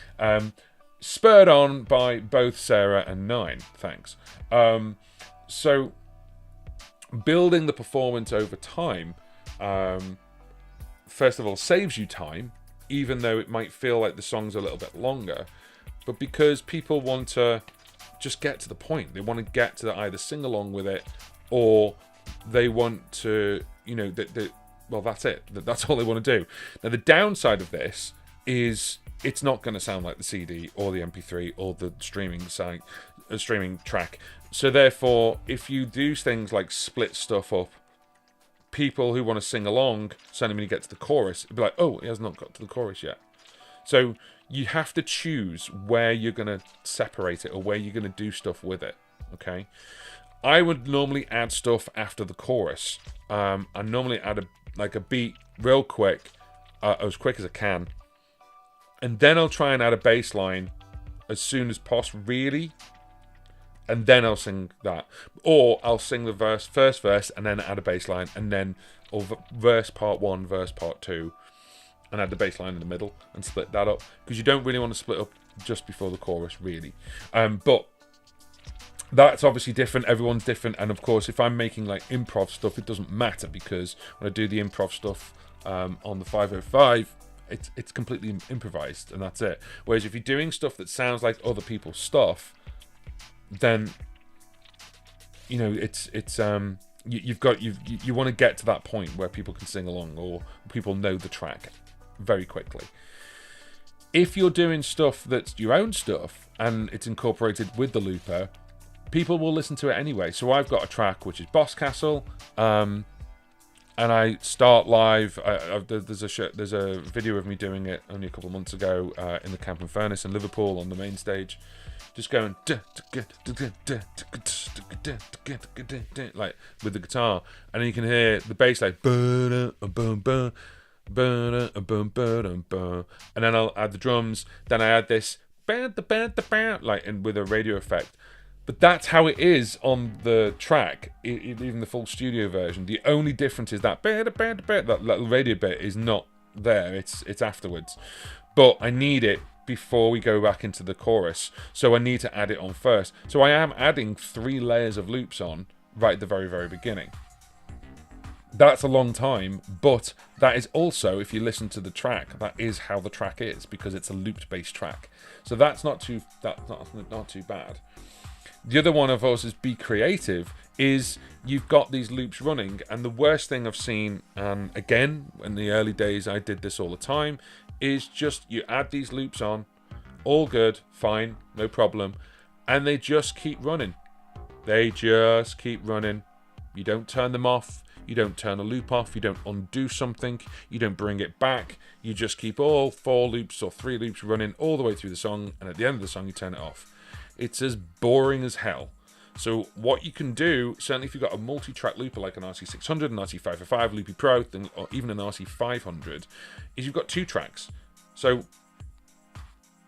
spurred on by both Sarah and Nine. Thanks. So building the performance over time, first of all, saves you time, even though it might feel like the song's a little bit longer, but because people want to just get to the point. They want to get to either sing along with it, or they want to, well, that's it. That's all they want to do. Now, the downside of this is it's not going to sound like the CD or the MP3 or the streaming site, streaming track. So therefore, if you do things like split stuff up, people who want to sing along, certainly when you get to the chorus, it'll be like, oh, he has not got to the chorus yet. So you have to choose where you're going to separate it or where you're going to do stuff with it, okay? I would normally add stuff after the chorus. I normally add a beat real quick, as quick as I can. And then I'll try and add a bass line as soon as possible, really. And then I'll sing that. Or I'll sing the first verse, and then add a bass line, and then, or verse part 1, verse part 2, and add the bass line in the middle, and split that up. Because you don't really want to split up just before the chorus, really. But that's obviously different. Everyone's different. And of course, if I'm making like improv stuff, it doesn't matter, because when I do the improv stuff on the 505, it's completely improvised, and that's it. Whereas if you're doing stuff that sounds like other people's stuff, then you know you want to get to that point where people can sing along or people know the track very quickly. If you're doing stuff that's your own stuff and it's incorporated with the looper, people will listen to it anyway. So I've got a track which is Boss Castle, and I start live. There's a video of me doing it only a couple of months ago in the Camp and Furnace in Liverpool on the main stage, just going like with the guitar, and then you can hear the bass like and then I'll add the drums. Then I add this like and with a radio effect. But that's how it is on the track, even the full studio version. The only difference is that little radio bit is not there. It's afterwards. But I need it before we go back into the chorus, so I need to add it on first. So I am adding 3 layers of loops on right at the very, very beginning. That's a long time, but that is also, if you listen to the track, that is how the track is, because it's a looped bass track. So that's not too bad. The other one, of course, is be creative, is you've got these loops running, and the worst thing I've seen, and again, in the early days I did this all the time, is just you add these loops on, all good, fine, no problem, and they just keep running. They just keep running. You don't turn them off, you don't turn a loop off, you don't undo something, you don't bring it back, you just keep all 4 loops or 3 loops running all the way through the song, and at the end of the song you turn it off. It's as boring as hell. So what you can do, certainly if you've got a multi-track looper like an RC600, an RC505, Loopy Pro, or even an RC500, is you've got 2 tracks. So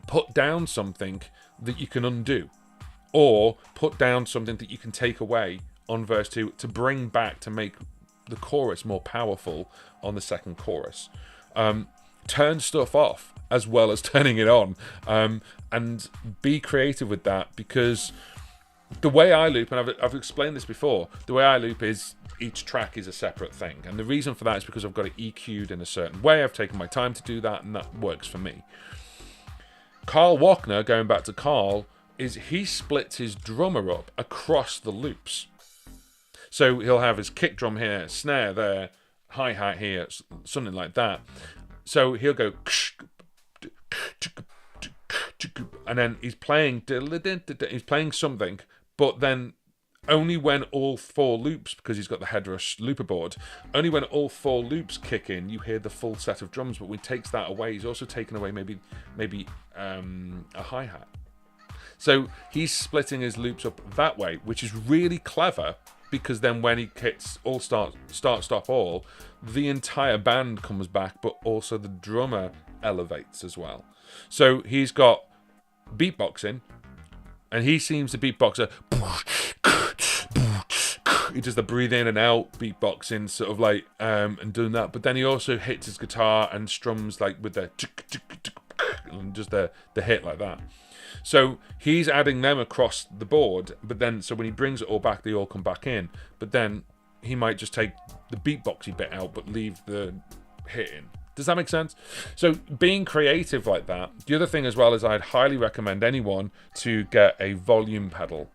put down something that you can undo, or put down something that you can take away on verse 2 to bring back to make the chorus more powerful on the second chorus. Turn stuff off as well as turning it on, and be creative with that, because the way I loop, and I've explained this before, the way I loop is each track is a separate thing, and the reason for that is because I've got it EQ'd in a certain way. I've taken my time to do that, and that works for me. Carl Wachner, going back to Carl, is he splits his drummer up across the loops. So he'll have his kick drum here, snare there, hi-hat here, something like that. So he'll go, and then he's playing something, but then only when all 4 loops, because he's got the Headrush looper board, only when all 4 loops kick in, you hear the full set of drums. But when he takes that away, he's also taken away maybe a hi-hat. So he's splitting his loops up that way, which is really clever, because then when he hits all start, stop, all, the entire band comes back, but also the drummer elevates as well. So he's got beatboxing, and he seems to beatboxer. He does the breathe in and out beatboxing, sort of like, and doing that. But then he also hits his guitar and strums like with the and just the hit like that. So he's adding them across the board, but then so when he brings it all back, they all come back in. But then he might just take the beatboxy bit out, but leave the hit in. Does that make sense? So being creative like that. The other thing as well is I'd highly recommend anyone to get a volume pedal.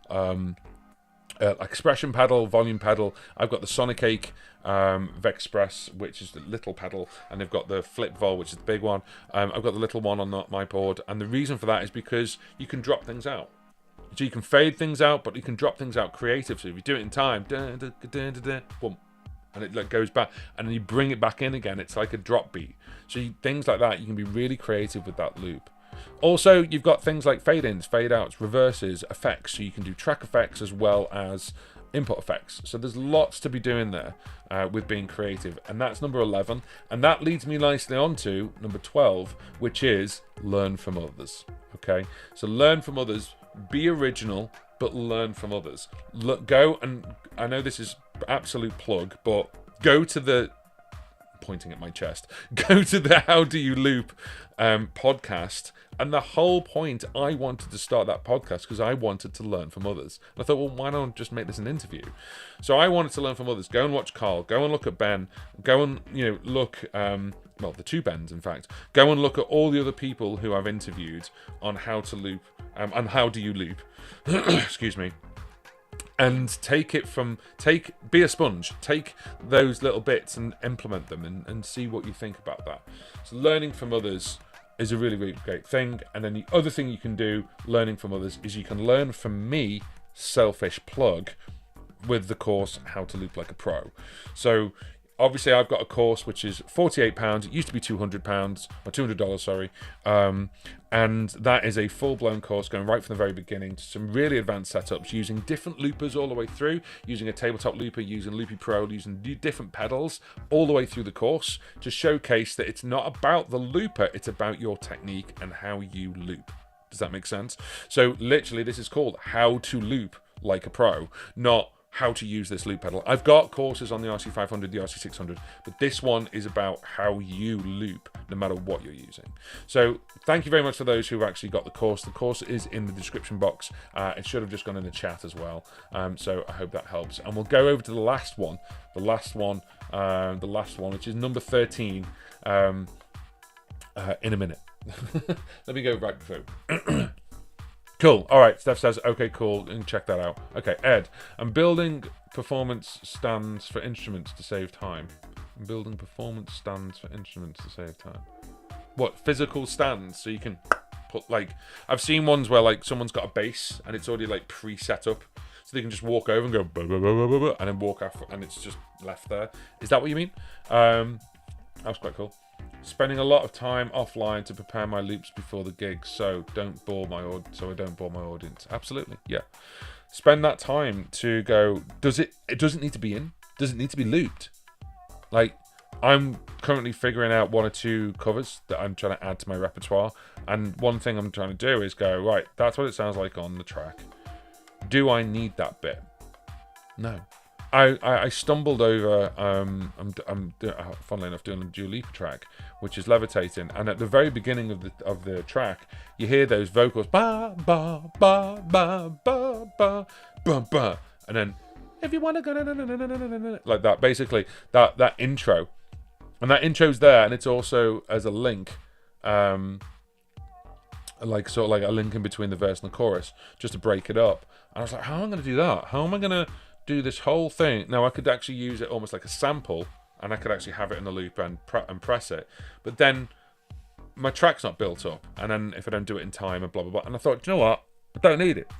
expression pedal, volume pedal. I've got the Sonic Ache Vexpress, which is the little pedal, and they've got the Flip Vol, which is the big one. I've got the little one on my board, and the reason for that is because you can drop things out. So you can fade things out, but you can drop things out creative. So if you do it in time, boom, and it like goes back, and then you bring it back in again. It's like a drop beat. So things like that, you can be really creative with that loop. Also, you've got things like fade-ins, fade-outs, reverses, effects. So you can do track effects as well as input effects. So there's lots to be doing there with being creative. And that's number 11. And that leads me nicely on to number 12, which is learn from others. Okay? So learn from others. Be original, but learn from others. Go and... I know this is absolute plug, but go to the... pointing at my chest. Go to the How Do You Loop podcast. And the whole point, I wanted to start that podcast because I wanted to learn from others. And I thought, well, why don't I just make this an interview? So I wanted to learn from others. Go and watch Carl. Go and look at Ben. Go and, look... well, the two Bens, in fact. Go and look at all the other people who I've interviewed on how to loop, and how do you loop. Excuse me. And be a sponge. Take those little bits and implement them and see what you think about that. So learning from others is a really, really great thing. And then the other thing you can do, learning from others, is you can learn from me, selfish plug, with the course How to Loop Like a Pro. So obviously I've got a course which is £48. It used to be £200, or $200, sorry. And that is a full-blown course going right from the very beginning to some really advanced setups, using different loopers all the way through, using a tabletop looper, using Loopy Pro, using different pedals all the way through the course to showcase that it's not about the looper, it's about your technique and how you loop. Does that make sense? So literally this is called How to Loop Like a Pro, not how to use this loop pedal. I've got courses on the RC500, the RC600, but this one is about how you loop no matter what you're using. So thank you very much for those who actually got the course. The course is in the description box. It should have just gone in the chat as well. So I hope that helps. And we'll go over to the last one, which is number 13, in a minute. Let me go right through. Cool. All right. Steph says, okay, cool. And check that out. Okay, Ed. I'm building performance stands for instruments to save time. I'm building performance stands for instruments to save time. What? Physical stands? So you can put, like... I've seen ones where, like, someone's got a bass and it's already, like, pre-set up. So they can just walk over and go... Bah, bah, bah, bah, bah, bah, and then walk off and it's just left there. Is that what you mean? That was quite cool. Spending a lot of time offline to prepare my loops before the gig, so I don't bore my audience. Absolutely, yeah. Spend that time to go. It doesn't need to be in. Does it need to be looped? Like, I'm currently figuring out 1 or 2 covers that I'm trying to add to my repertoire, and one thing I'm trying to do is go, right, that's what it sounds like on the track. Do I need that bit? No. I stumbled over, I'm funnily enough doing a Dua Lipa track, which is Levitating, and at the very beginning of the track, you hear those vocals, ba ba ba ba ba ba ba ba, and then if you wanna go like that, basically that intro, and that intro's there, and it's also as a link, like sort of like a link in between the verse and the chorus, just to break it up. And I was like, how am I gonna do that? How am I gonna do this whole thing? Now I could actually use it almost like a sample, and I could actually have it in the loop and press it, but then my track's not built up, and then if I don't do it in time and blah blah blah, and I thought, you know what, I don't need it,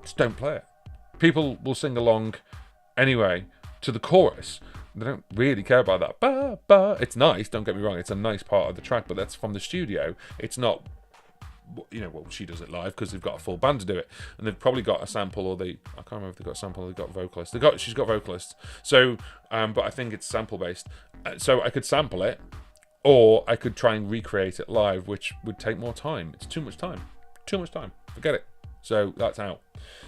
just don't play it. People will sing along anyway to the chorus. They don't really care about that. Ba, ba. It's nice, don't get me wrong, it's a nice part of the track, but that's from the studio. It's not, well, she does it live because they've got a full band to do it, and they've probably got a sample, or I can't remember if they've got a sample or they've got vocalists. She's got vocalists. So, but I think it's sample based. So I could sample it, or I could try and recreate it live, which would take more time. It's too much time. Forget it. So that's out.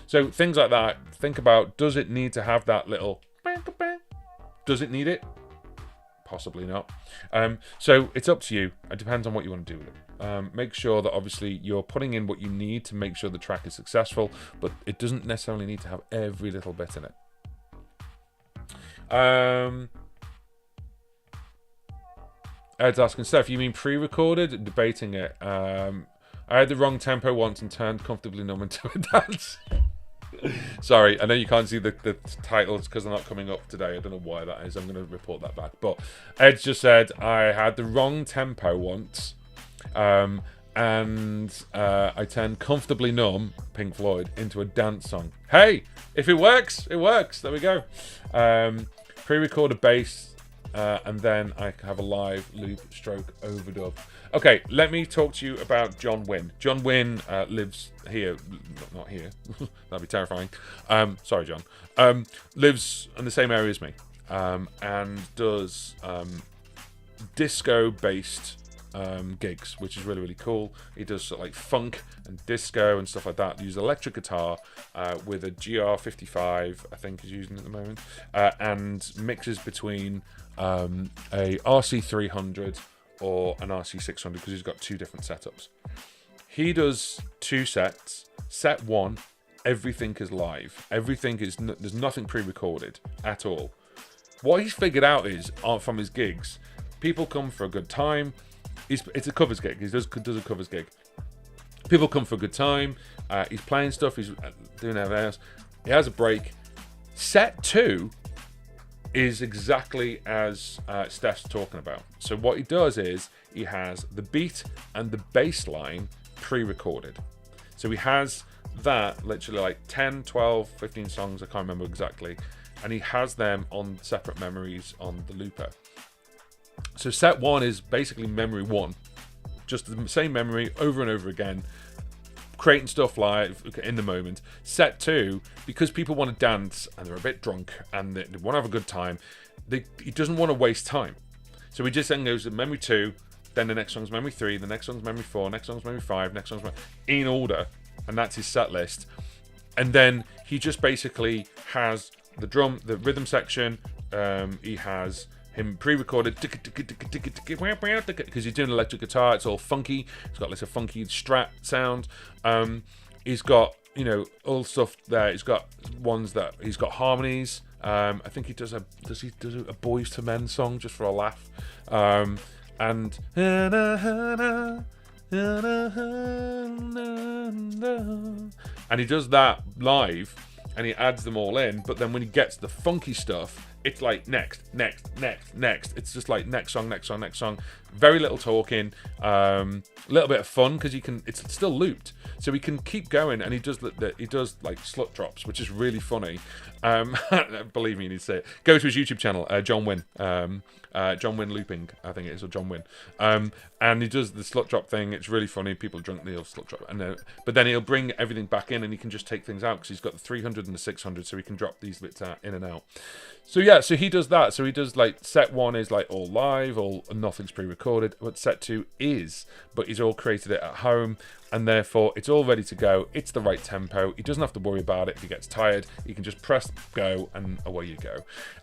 So things like that. Think about, does it need to have that little? Does it need it? Possibly not. So it's up to you. It depends on what you want to do with it. Make sure that obviously you're putting in what you need to make sure the track is successful, but it doesn't necessarily need to have every little bit in it. Ed's asking, Steph, you mean pre-recorded? Debating it. I had the wrong tempo once and turned comfortably numb into a dance. Sorry, I know you can't see the titles because they're not coming up today. I don't know why that is. I'm going to report that back. But Ed just said I had the wrong tempo once. And I turned Comfortably Numb, Pink Floyd, into a dance song. Hey, if it works, it works. There we go. Pre-record a bass, and then I have a live loop stroke overdub. Okay, let me talk to you about John Wynn. John Wynn lives here. Not here. That'd be terrifying. Sorry, John. Lives in the same area as me, and does disco-based gigs, which is really, really cool. He does sort of like funk and disco and stuff like that. He uses electric guitar with a GR55, I think he's using at the moment, and mixes between a RC300 or an RC600 because he's got two different setups. He does two sets. Set one, everything is live. Everything is there's nothing pre-recorded at all. What he's figured out is from his gigs, people come for a good time. It's a covers gig. He does a covers gig. People come for a good time. He's playing stuff. He's doing everything else. He has a break. Set two is exactly as Steph's talking about. So what he does is he has the beat and the bass line pre-recorded. So he has that literally like 10, 12, 15 songs. I can't remember exactly. And he has them on separate memories on the looper. So set one is basically memory one, just the same memory over and over again, creating stuff live in the moment. Set two, because people want to dance and they're a bit drunk and they want to have a good time, he doesn't want to waste time. So he just then goes to memory two, then the next song's memory three, the next song's memory four, next song's memory five, next song's in order, and that's his set list. And then he just basically has the rhythm section. He has him pre-recorded because he's doing electric guitar. It's all funky. It's got like a funky strat sound. He's got all stuff there. He's got ones that he's got harmonies. I think he does a Boys to Men song just for a laugh. And he does that live and he adds them all in, but then when he gets the funky stuff, it's like next. It's just like next song. Very little talking, a little bit of fun because it's still looped, so he can keep going. And he does like slut drops, which is really funny. Believe me, you need to say it. Go to his YouTube channel, John Wynn. John Wynn Looping, I think it is, or John Wynn. And he does the slut drop thing. It's really funny. People drunk, they'll slut drop, but then he'll bring everything back in, and he can just take things out because he's got the 300 and the 600, so he can drop these bits in and out. So yeah, so he does that. So he does like set one is like all live, nothing's pre-recorded. But set two is, but he's all created it at home, and therefore it's all ready to go. It's the right tempo. He doesn't have to worry about it. If he gets tired, he can just press go, and away you go.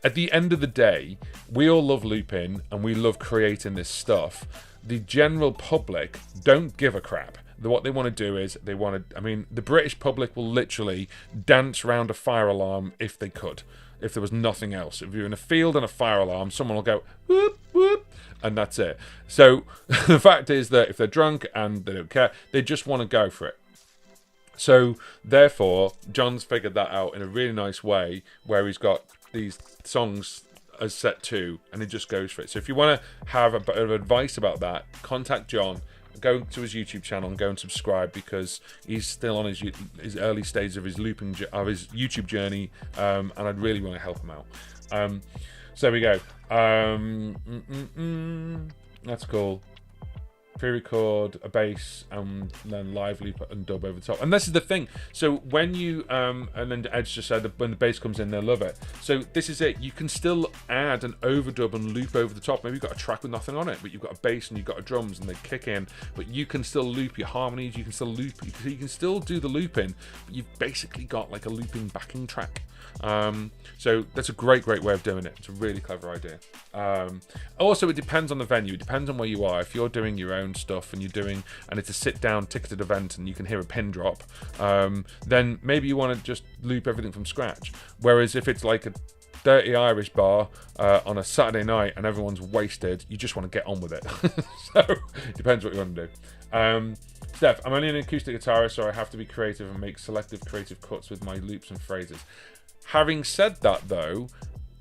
At the end of the day, we all love looping and we love creating this stuff. The general public don't give a crap. What they want to do is the British public will literally dance around a fire alarm if they could. If there was nothing else. If you're in a field and a fire alarm, someone will go whoop whoop, and that's it. So the fact is that if they're drunk and they don't care, they just want to go for it. So therefore, John's figured that out in a really nice way, where he's got these songs as set two, and he just goes for it. So if you want to have a bit of advice about that, contact John. Go to his YouTube channel and go and subscribe, because he's still on his early stage of his YouTube journey, and I'd really want to help him out. So there we go. That's cool. Pre-record a bass and then live loop and dub over the top. And this is the thing. So when you and then Edge just said that when the bass comes in, they'll love it. So this is it. You can still add an overdub and loop over the top. Maybe you've got a track with nothing on it, but you've got a bass and you've got a drums and they kick in. But you can still loop your harmonies. You can still loop. You can still do the looping. But you've basically got like a looping backing track. So that's a great way of doing it. It's a really clever idea. Also, it depends on the venue. It depends on where you are. If you're doing your own stuff and it's a sit-down ticketed event and you can hear a pin drop, then maybe you want to just loop everything from scratch. Whereas if it's like a dirty Irish bar on a Saturday night and everyone's wasted, you just want to get on with it. So it depends what you want to do. Steph, I'm only an acoustic guitarist, so I have to be creative and make selective creative cuts with my loops and phrases. Having said that, though,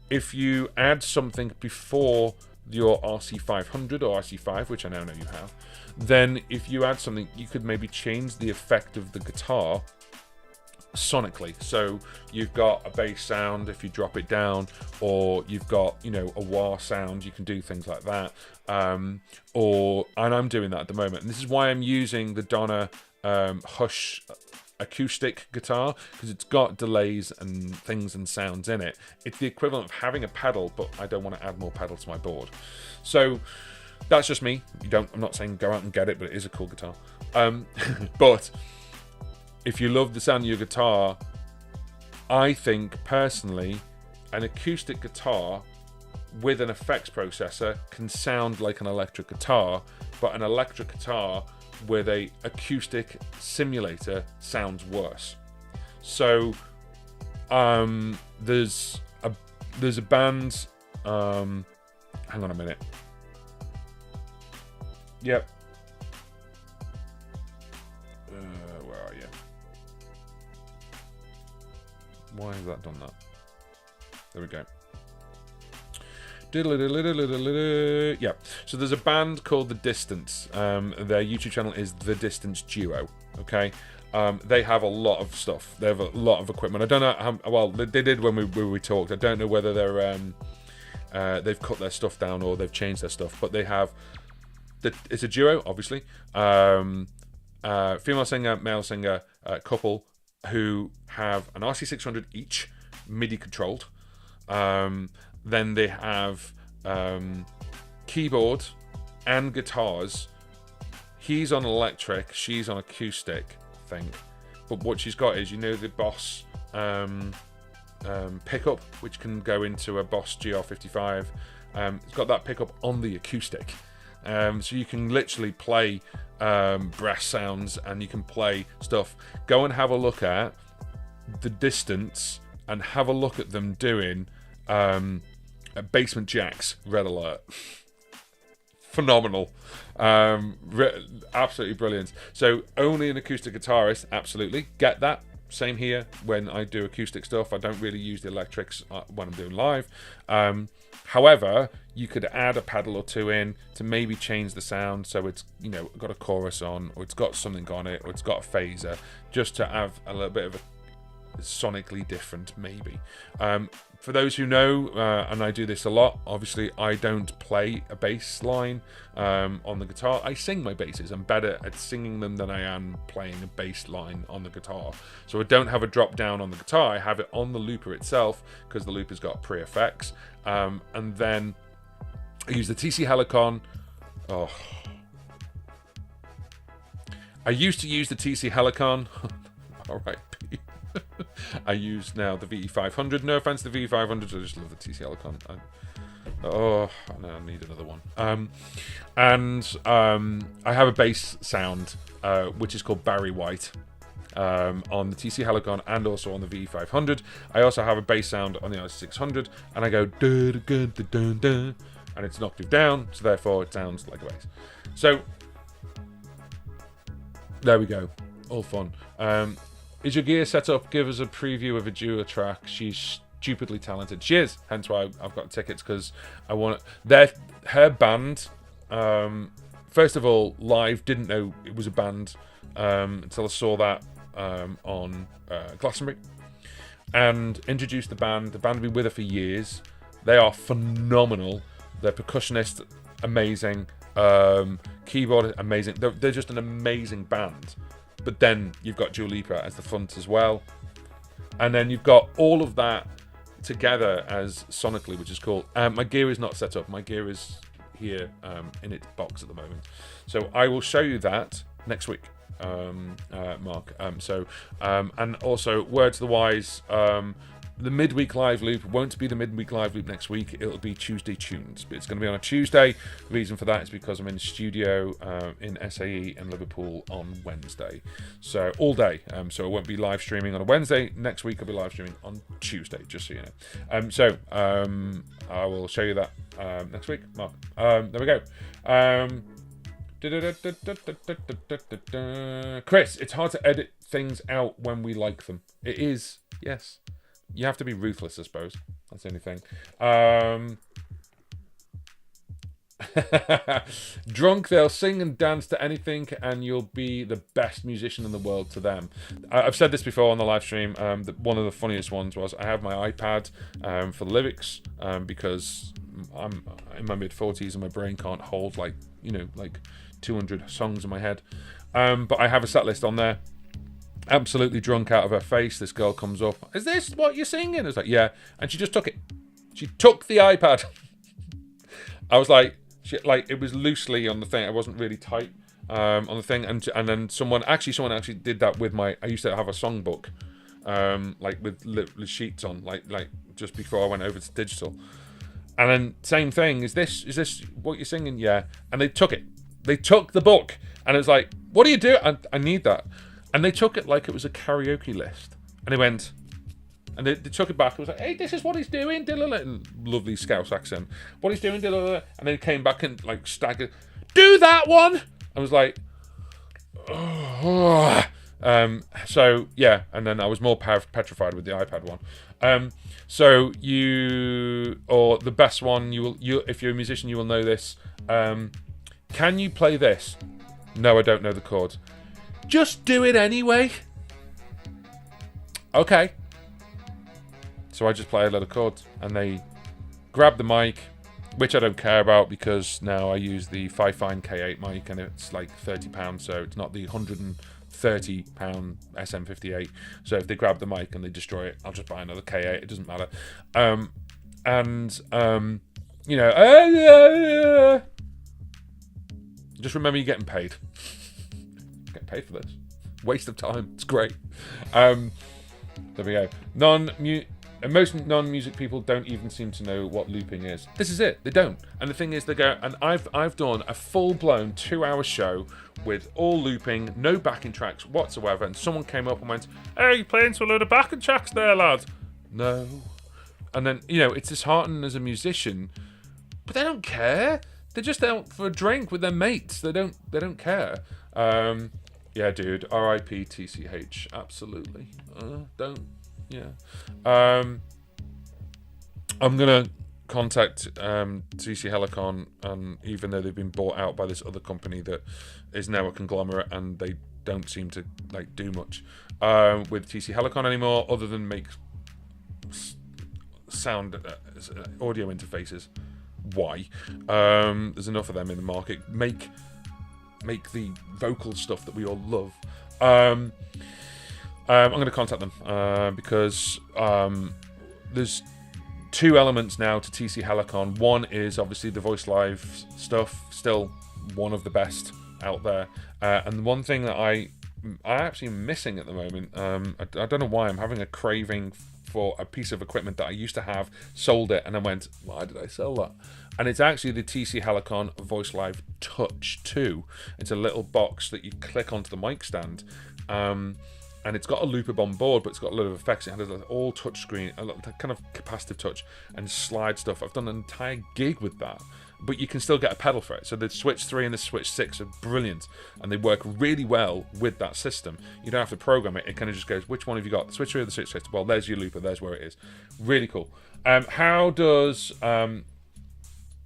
if you add something before your RC500 or RC5, which I now know you have, then if you add something, you could maybe change the effect of the guitar sonically. So you've got a bass sound if you drop it down, or you've got, you know, a wah sound. You can do things like that. And I'm doing that at the moment. And this is why I'm using the Donna Hush acoustic guitar, because it's got delays and things and sounds in it. It's the equivalent of having a pedal, but I don't want to add more pedal to my board. So that's just me. I'm not saying go out and get it, but it is a cool guitar. But if you love the sound of your guitar, I think personally an acoustic guitar with an effects processor can sound like an electric guitar, but an electric guitar with a acoustic simulator sounds worse. So there's a band, hang on a minute. Yep. Where are you? Why has that done that? There we go. Yeah, so there's a band called The Distance. Their YouTube channel is The Distance Duo. Okay, they have a lot of stuff. They have a lot of equipment. I don't know how well they did when we talked. I don't know whether they're they've cut their stuff down or they've changed their stuff. But they have it's a duo, obviously. Female singer, male singer, couple who have an RC600 each, MIDI controlled. Then they have keyboard and guitars. He's on electric, she's on acoustic, I think. But what she's got is, you know, the Boss pickup, which can go into a Boss GR55. It's got that pickup on the acoustic. So you can literally play brass sounds and you can play stuff. Go and have a look at The Distance and have a look at them doing Basement Jaxx, Red Alert. Phenomenal. Absolutely brilliant. So only an acoustic guitarist, absolutely. Get that. Same here when I do acoustic stuff. I don't really use the electrics when I'm doing live. However, you could add a pedal or two in to maybe change the sound, so it's, you know, got a chorus on, or it's got something on it, or it's got a phaser, just to have a little bit of a sonically different, maybe. For those who know, and I do this a lot, obviously I don't play a bass line on the guitar. I sing my basses. I'm better at singing them than I am playing a bass line on the guitar. So I don't have a drop down on the guitar. I have it on the looper itself, because the looper's got pre-effects. And then I use the TC Helicon. Oh, I used to use the TC Helicon. All right. I use now the VE500. No offense to the VE500, I just love the TC Helicon. No, I need another one. I have a bass sound which is called Barry White on the TC Helicon and also on the VE500. I also have a bass sound on the RC600, and I go da da da da da, and it's an octave down, so therefore it sounds like a bass. So there we go, all fun. Is your gear set up? Give us a preview of a duo track. She's stupidly talented. She is, hence why I've got tickets, because I want her band. First of all, live, didn't know it was a band until I saw that on Glastonbury, and introduced the band. The band have been with her for years. They are phenomenal. Their percussionist, amazing. Keyboard, amazing. They're just an amazing band. But then you've got Dua Lipa as the front as well. And then you've got all of that together as sonically, which is cool. My gear is not set up. My gear is here in its box at the moment. So I will show you that next week, Mark. And also, word to the wise, the midweek live loop won't be the midweek live loop next week. It'll be Tuesday Tunes. But it's going to be on a Tuesday. The reason for that is because I'm in the studio in SAE in Liverpool on Wednesday. So all day. So I won't be live streaming on a Wednesday. Next week I'll be live streaming on Tuesday, just so you know. I will show you that next week, Mark. There we go. Chris, it's hard to edit things out when we like them. It is, yes. You have to be ruthless, I suppose. That's the only thing. Drunk, they'll sing and dance to anything, and you'll be the best musician in the world to them. I've said this before on the live stream. One of the funniest ones was I have my iPad for the lyrics because I'm in my mid-40s and my brain can't hold like 200 songs in my head. But I have a set list on there. Absolutely drunk out of her face, this girl comes up. Is this what you're singing? I was like, yeah. And she just took it. She took the iPad. I was like, it was loosely on the thing. It wasn't really tight on the thing. And then someone actually did that with I used to have a songbook, like with sheets on, like just before I went over to digital. And then same thing. Is this what you're singing? Yeah. And they took it. They took the book, and it was like, what do you do? I need that. And they took it like it was a karaoke list. And they went, and they took it back. It was like, hey, this is what he's doing. Lovely Scouse accent. What he's doing. And then came back and like staggered. Do that one. I was like, oh. So yeah. And then I was more petrified with the iPad one. So the best one, you if you're a musician, you will know this. Can you play this? No, I don't know the chords. Just do it anyway. Okay. So I just play a lot of chords, and they grab the mic, which I don't care about because now I use the Fifine K8 mic, and it's like £30, so it's not the £130 SM58. So if they grab the mic and they destroy it, I'll just buy another K8. It doesn't matter. Just remember you're getting paid. Getting paid for this. Waste of time. It's great. There we go. Most non-music people don't even seem to know what looping is. This is it. They don't. And the thing is, they go, and I've done a full-blown 2-hour show with all looping, no backing tracks whatsoever, and someone came up and went, hey, you're playing to a load of backing tracks there, lad. No. And then, it's disheartening as a musician, but they don't care. They're just out for a drink with their mates. They don't care. Yeah, dude. R.I.P. TCH. Absolutely. Yeah. I'm gonna contact TC Helicon, even though they've been bought out by this other company that is now a conglomerate, and they don't seem to do much with TC Helicon anymore, other than make sound audio interfaces. Why? There's enough of them in the market. Make the vocal stuff that we all love. I'm going to contact them because there's two elements now to TC Helicon. One is obviously the Voice Live stuff, still one of the best out there. And one thing that I actually am missing at the moment, I don't know why, I'm having a craving for a piece of equipment that I used to have, sold it, and I went, why did I sell that? And it's actually the TC Helicon Voice Live Touch 2. It's a little box that you click onto the mic stand, and it's got a looper on board, but it's got a lot of effects. It has an all touch screen, a kind of capacitive touch and slide stuff. I've done an entire gig with that, but you can still get a pedal for it. So the Switch 3 and the Switch 6 are brilliant, and they work really well with that system. You don't have to program it. It kind of just goes, which one have you got? The Switch 3 or the Switch 6? Well, there's your looper. There's where it is. Really cool. How does...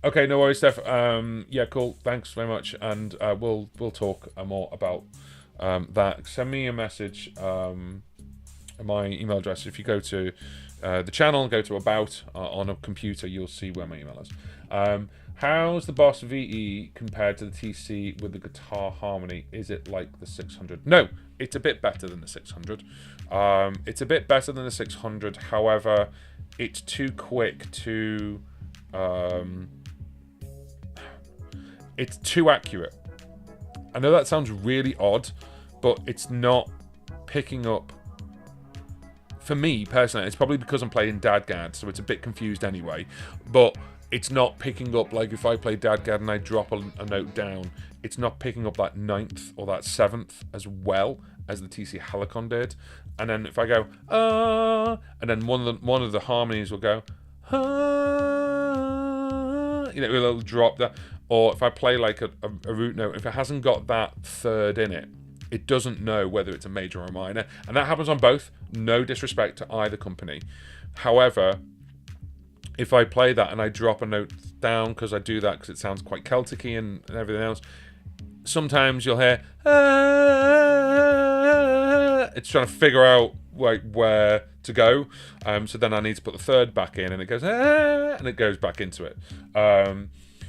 Okay, no worries, Steph. Yeah, cool. Thanks very much, and we'll talk more about that. Send me a message. My email address. If you go to the channel, go to About on a computer, you'll see where my email is. How's the Boss VE compared to the TC with the guitar harmony? Is it like the 600? No, it's a bit better than the 600. It's a bit better than the 600. However, it's too quick to... it's too accurate. I know that sounds really odd, but it's not picking up... For me, personally, it's probably because I'm playing Dadgad, so it's a bit confused anyway. But it's not picking up, like if I play Dadgad and I drop a note down, it's not picking up that 9th or that 7th as well as the TC Helicon did. And then if I go, and then one of the harmonies will go, a little drop there. or if I play like a root note, if it hasn't got that third in it, it doesn't know whether it's a major or a minor. And that happens on both. No disrespect to either company. However, if I play that and I drop a note down, because I do that because it sounds quite Celtic-y and everything else, sometimes you'll hear, it's trying to figure out like where to go. So then I need to put the third back in, and it goes, and it goes back into it.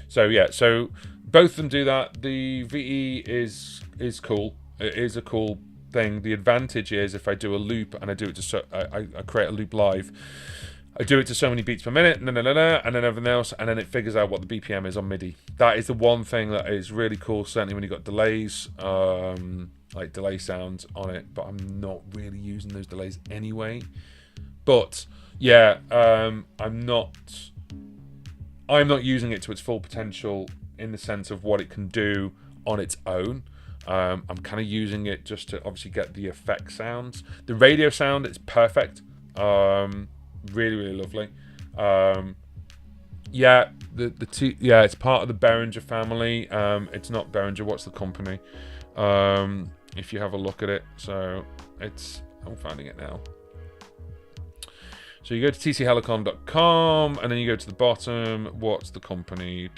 So yeah, so both of them do that. The VE is cool. It is a cool thing. The advantage is if I do a loop and I do it to I create a loop live, I do it to so many beats per minute, and then everything else, and then it figures out what the BPM is on MIDI. That is the one thing that is really cool, certainly when you've got delays, like delay sounds on it, but I'm not really using those delays anyway. But yeah, I'm not using it to its full potential in the sense of what it can do on its own. I'm kind of using it just to obviously get the effect sounds. The radio sound is perfect. Really lovely. Yeah, it's part of the Behringer family. It's not Behringer. What's the company? If you have a look at it, so I'm finding it now. So you go to tchelicon.com and then you go to the bottom. What's the company?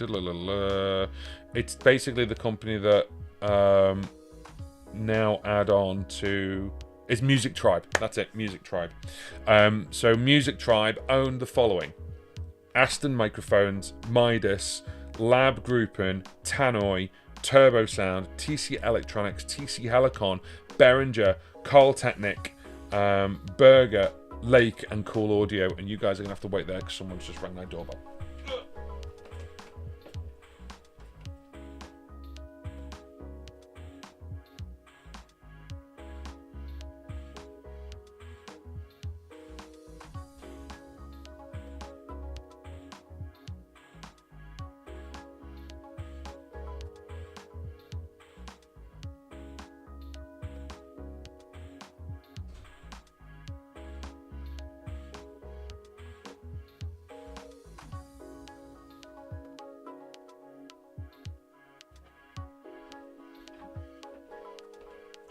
It's basically the company that now add on to. It's Music Tribe. That's it, Music Tribe. So Music Tribe owned the following: Aston Microphones, Midas, Lab Gruppen, Tannoy, Turbo Sound, TC Electronics, TC Helicon, Behringer, Carl Technic, Berger, Lake, and Cool Audio. And you guys are going to have to wait there because someone's just rang my doorbell.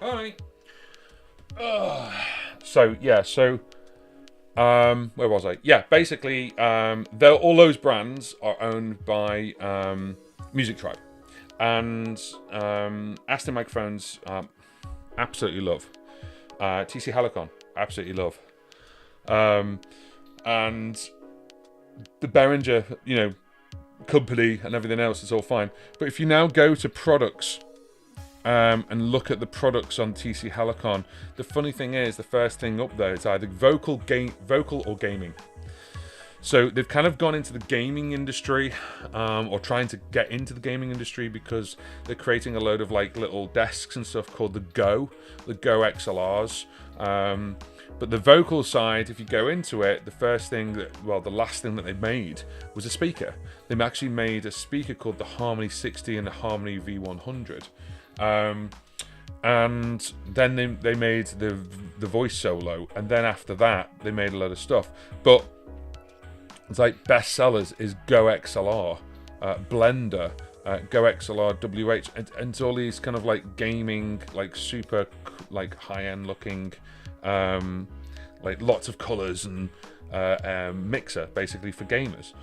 Hi. Where was I? Yeah, basically, all those brands are owned by Music Tribe, and Aston Microphones, absolutely love. TC Helicon, absolutely love, and the Behringer, company and everything else is all fine. But if you now go to products. And look at the products on TC Helicon. The funny thing is, the first thing up there is either vocal or gaming. So they've kind of gone into the gaming industry, or trying to get into the gaming industry, because they're creating a load of like little desks and stuff called the Go XLRs. But the vocal side, if you go into it, the last thing that they made was a speaker. They actually made a speaker called the Harmony 60 and the Harmony V100. And then they made the voice solo, and then after that they made a load of stuff. But it's like best sellers is Go XLR, Blender, Go XLR WH, and it's all these kind of like gaming, like super like high-end looking, like lots of colors and mixer basically for gamers.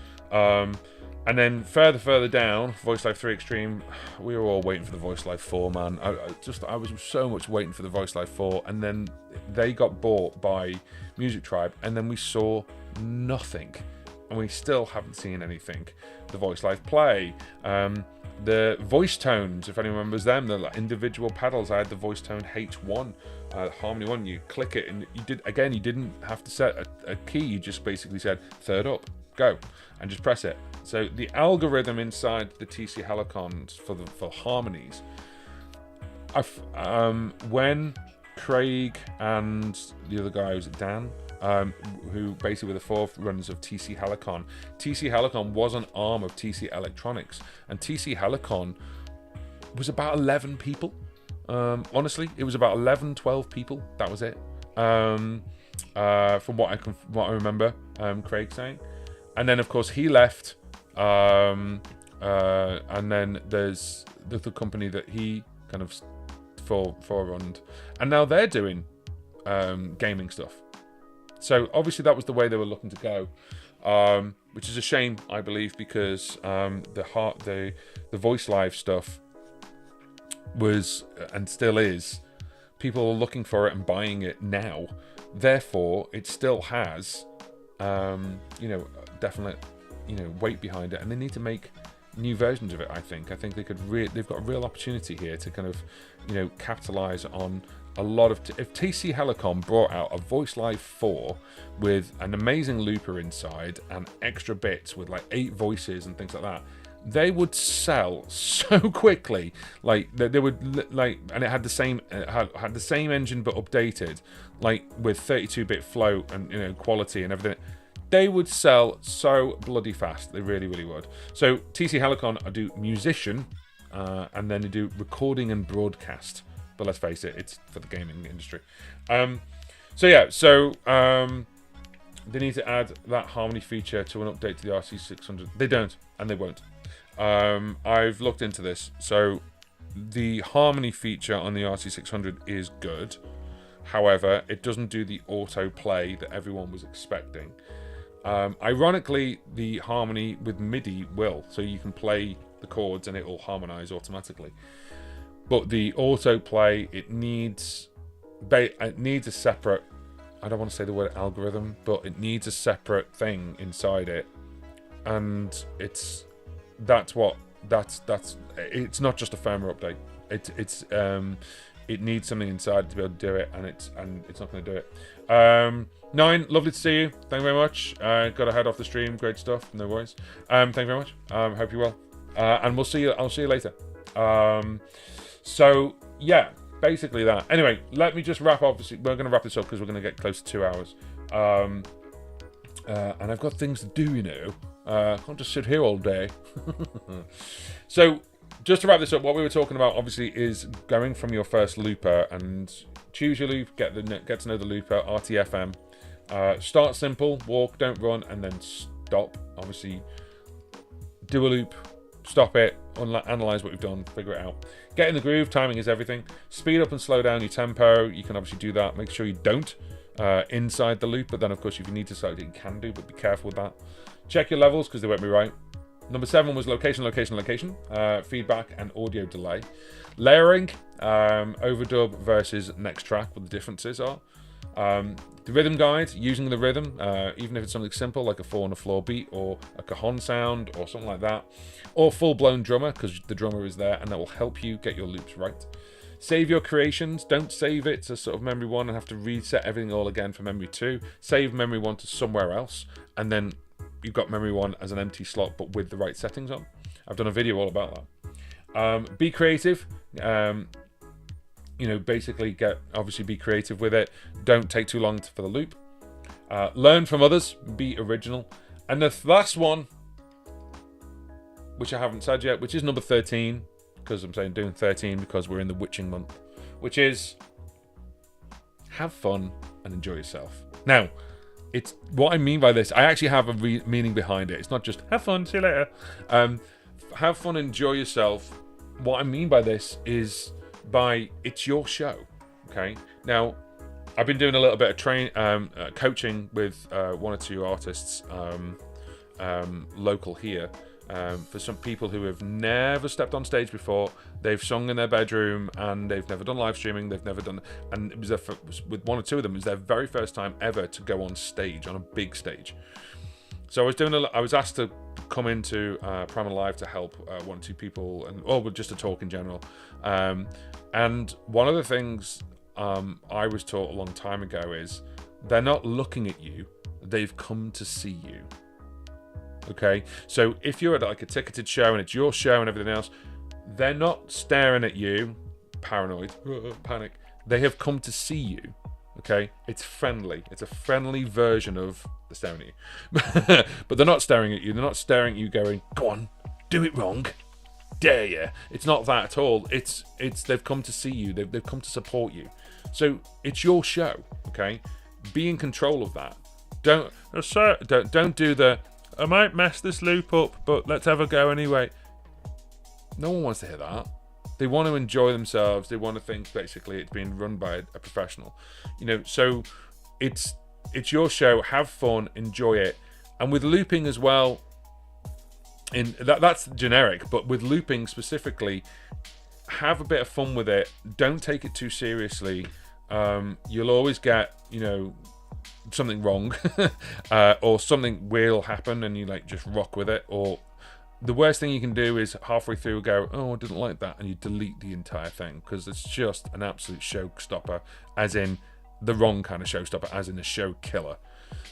And then further down, Voice Live 3 Extreme, we were all waiting for the Voice Live 4, man. I was so much waiting for the Voice Live 4, and then they got bought by Music Tribe, and then we saw nothing, and we still haven't seen anything. The Voice Live Play, the voice tones, if anyone remembers them, the like, individual pedals. I had the voice tone H1, Harmony 1. You click it, and you didn't have to set a key. You just basically said third up, go, and just press it. So the algorithm inside the TC Helicons for harmonies, when Craig and the other guy, was it Dan, who basically were the forerunners of TC Helicon. TC Helicon was an arm of TC Electronics, and TC Helicon was about 11 people. Honestly, it was about 11, 12 people. That was it. From what I remember, Craig saying. And then, of course, he left And then there's the company that he kind of forerunned, and now they're doing gaming stuff. So obviously that was the way they were looking to go, which is a shame, I believe, because the Voice Live stuff was and still is. People are looking for it and buying it now. Therefore, it still has, definite, weight behind it, and they need to make new versions of it. I think they could. They've got a real opportunity here to kind of, capitalize on a lot of. If TC Helicon brought out a Voice Live 4 with an amazing looper inside and extra bits with like 8 voices and things like that, they would sell so quickly. Like they would and it had the same had the same engine but updated, like with 32-bit flow and quality and everything. They would sell so bloody fast. They really, really would. So TC Helicon, I do musician, and then they do recording and broadcast. But let's face it, it's for the gaming industry. So they need to add that harmony feature to an update to the RC600. They don't, and they won't. I've looked into this. So the harmony feature on the RC600 is good. However, it doesn't do the autoplay that everyone was expecting. Ironically, the harmony with MIDI will, so you can play the chords and it will harmonize automatically. But the autoplay, it needs a separate, I don't want to say the word algorithm, but it needs a separate thing inside it, and it's not just a firmware update. It needs something inside to be able to do it, and it's not going to do it. Nine, lovely to see you. Thank you very much. Got to head off the stream. Great stuff. No worries. Thank you very much. Hope you're well. And we'll see you. I'll see you later. So yeah, basically that. Anyway, let me just wrap up. Obviously, we're going to wrap this up because we're going to get close to 2 hours. And I've got things to do. I can't just sit here all day. So just to wrap this up, what we were talking about obviously is going from your first looper and choose your loop, get to know the looper, RTFM. Start simple, walk, don't run, and then stop. Obviously, do a loop, stop it, analyze what you've done, figure it out. Get in the groove, timing is everything. Speed up and slow down your tempo. You can obviously do that. Make sure you don't inside the loop, but then of course if you need to select it, you can do, but be careful with that. Check your levels because they won't be right. Number 7 was location, feedback and audio delay. Layering, overdub versus next track, what the differences are. The rhythm guide, using the rhythm, even if it's something simple like a 4 on the floor beat or a cajon sound or something like that. Or full-blown drummer, because the drummer is there and that will help you get your loops right. Save your creations. Don't save it to sort of memory 1 and have to reset everything all again for memory 2. Save memory 1 to somewhere else, and then you've got memory 1 as an empty slot but with the right settings on. I've done a video all about that. Be creative. Basically obviously be creative with it. Don't take too long for the loop. Learn from others. Be original. And the last one, which I haven't said yet, which is number 13, because I'm saying doing 13 because we're in the witching month, which is have fun and enjoy yourself. Now, it's what I mean by this. I actually have a meaning behind it. It's not just have fun, see you later. Have fun, enjoy yourself. What I mean by this is it's your show. Okay. Now, I've been doing a little bit of coaching with 1 or 2 artists local here. For some people who have never stepped on stage before, they've sung in their bedroom and they've never done live streaming, they've never done, and it was with 1 or 2 of them, it was their very first time ever to go on stage, on a big stage. So I was asked to come into Primal Live to help 1 or 2 people, or just to talk in general. And one of the things I was taught a long time ago is they're not looking at you, they've come to see you. Okay, so if you're at like a ticketed show and it's your show and everything else, they're not staring at you, paranoid, panic. They have come to see you. Okay, it's friendly. It's a friendly version of the staring at you. But they're not staring at you. They're not staring at you going, go on, do it wrong. Dare you. It's not that at all. It's they've come to see you. They've come to support you. So it's your show. Okay, be in control of that. Don't do the I might mess this loop up, but let's have a go anyway. No one wants to hear that. They want to enjoy themselves. They want to think basically it's being run by a professional, you know. So it's your show. Have fun, enjoy it, and with looping as well. In that's generic, but with looping specifically, have a bit of fun with it. Don't take it too seriously. You'll always get, you know, something wrong, or something will happen, and you like just rock with it. Or the worst thing you can do is halfway through go, oh, I didn't like that, and you delete the entire thing because it's just an absolute showstopper, as in the wrong kind of showstopper, as in a show killer.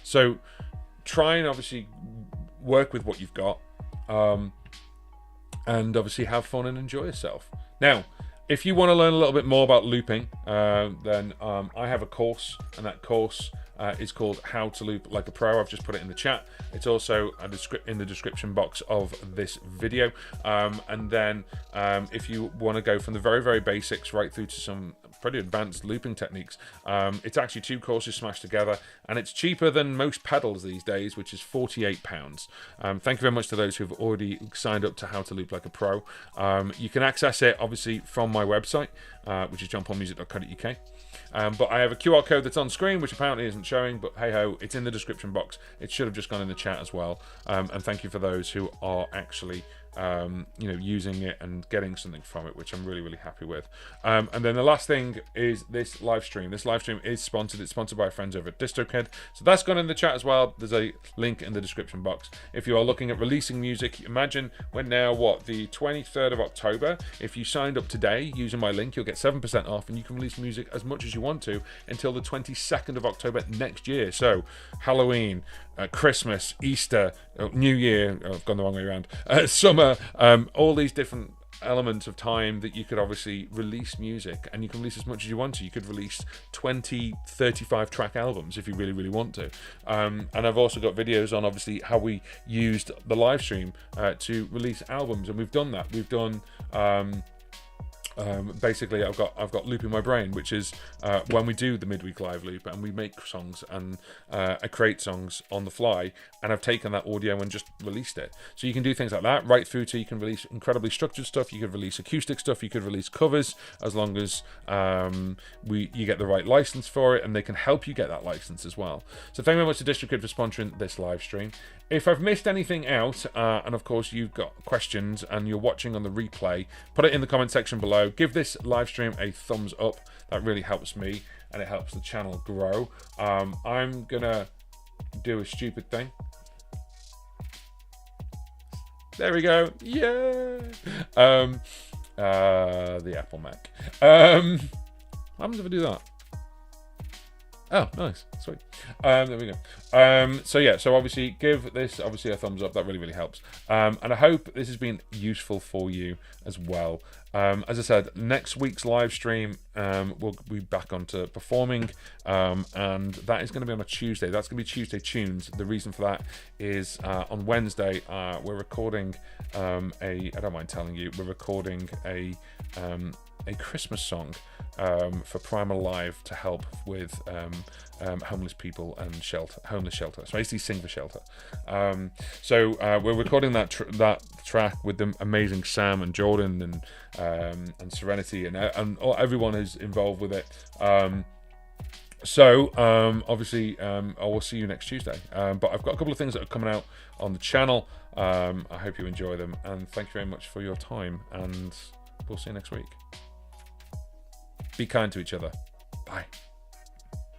So try and obviously work with what you've got. And obviously have fun and enjoy yourself. Now, if you want to learn a little bit more about looping, then I have a course, and that course is called How to Loop Like a Pro. I've just put it in the chat. It's also in the description box of this video. And then if you want to go from the very, very basics right through to some pretty advanced looping techniques, it's actually 2 courses smashed together, and it's cheaper than most pedals these days, which is £48. Thank you very much to those who've already signed up to How to Loop Like a Pro. You can access it obviously from my website, which is johnpaulmusic.co.uk. But I have a QR code that's on screen, which apparently isn't showing, but hey ho, it's in the description box. It should have just gone in the chat as well. And thank you for those who are actually you know, using it and getting something from it, which I'm really, really happy with. And then the last thing is this live stream. This live stream is sponsored. It's sponsored by our friends over at DistroKid. So that's gone in the chat as well. There's a link in the description box. If you are looking at releasing music, imagine we're now, the 23rd of October. If you signed up today using my link, you'll get 7% off, and you can release music as much as you want to until the 22nd of October next year. So Halloween, Christmas, Easter, New Year, I've gone the wrong way around, summer, all these different elements of time that you could obviously release music, and you can release as much as you want to. You could release 20, 35 track albums if you really, really want to. And I've also got videos on obviously how we used the live stream to release albums, and we've done that. We've done basically I've got Looping My Brain, which is when we do the midweek live loop and we make songs, and I create songs on the fly, and I've taken that audio and just released it. So you can do things like that right through to, you can release incredibly structured stuff, you could release acoustic stuff, you could release covers, as long as you get the right license for it, and they can help you get that license as well. So thank you very much to DistroKid for sponsoring this live stream. If I've missed anything out, and of course you've got questions and you're watching on the replay, put it in the comment section below. Give this live stream a thumbs up. That really helps me, and it helps the channel grow. I'm gonna do a stupid thing. There we go. Yeah. The Apple Mac. What happens if I do that? Oh, nice, sweet. There we go. So yeah, so obviously give this obviously a thumbs up. That really, really helps. And I hope this has been useful for you as well. As I said, next week's live stream, we'll be back onto performing, and that is going to be on a Tuesday. That's going to be Tuesday Tunes. The reason for that is on Wednesday we're recording I don't mind telling you, we're recording a Christmas song for Primal Live to help with homeless people and homeless shelter. So I basically sing for shelter. So we're recording that track with the amazing Sam and Jordan and Serenity and everyone who's involved with it. So obviously I will see you next Tuesday. But I've got a couple of things that are coming out on the channel. I hope you enjoy them, and thank you very much for your time, and we'll see you next week. Be kind to each other. Bye.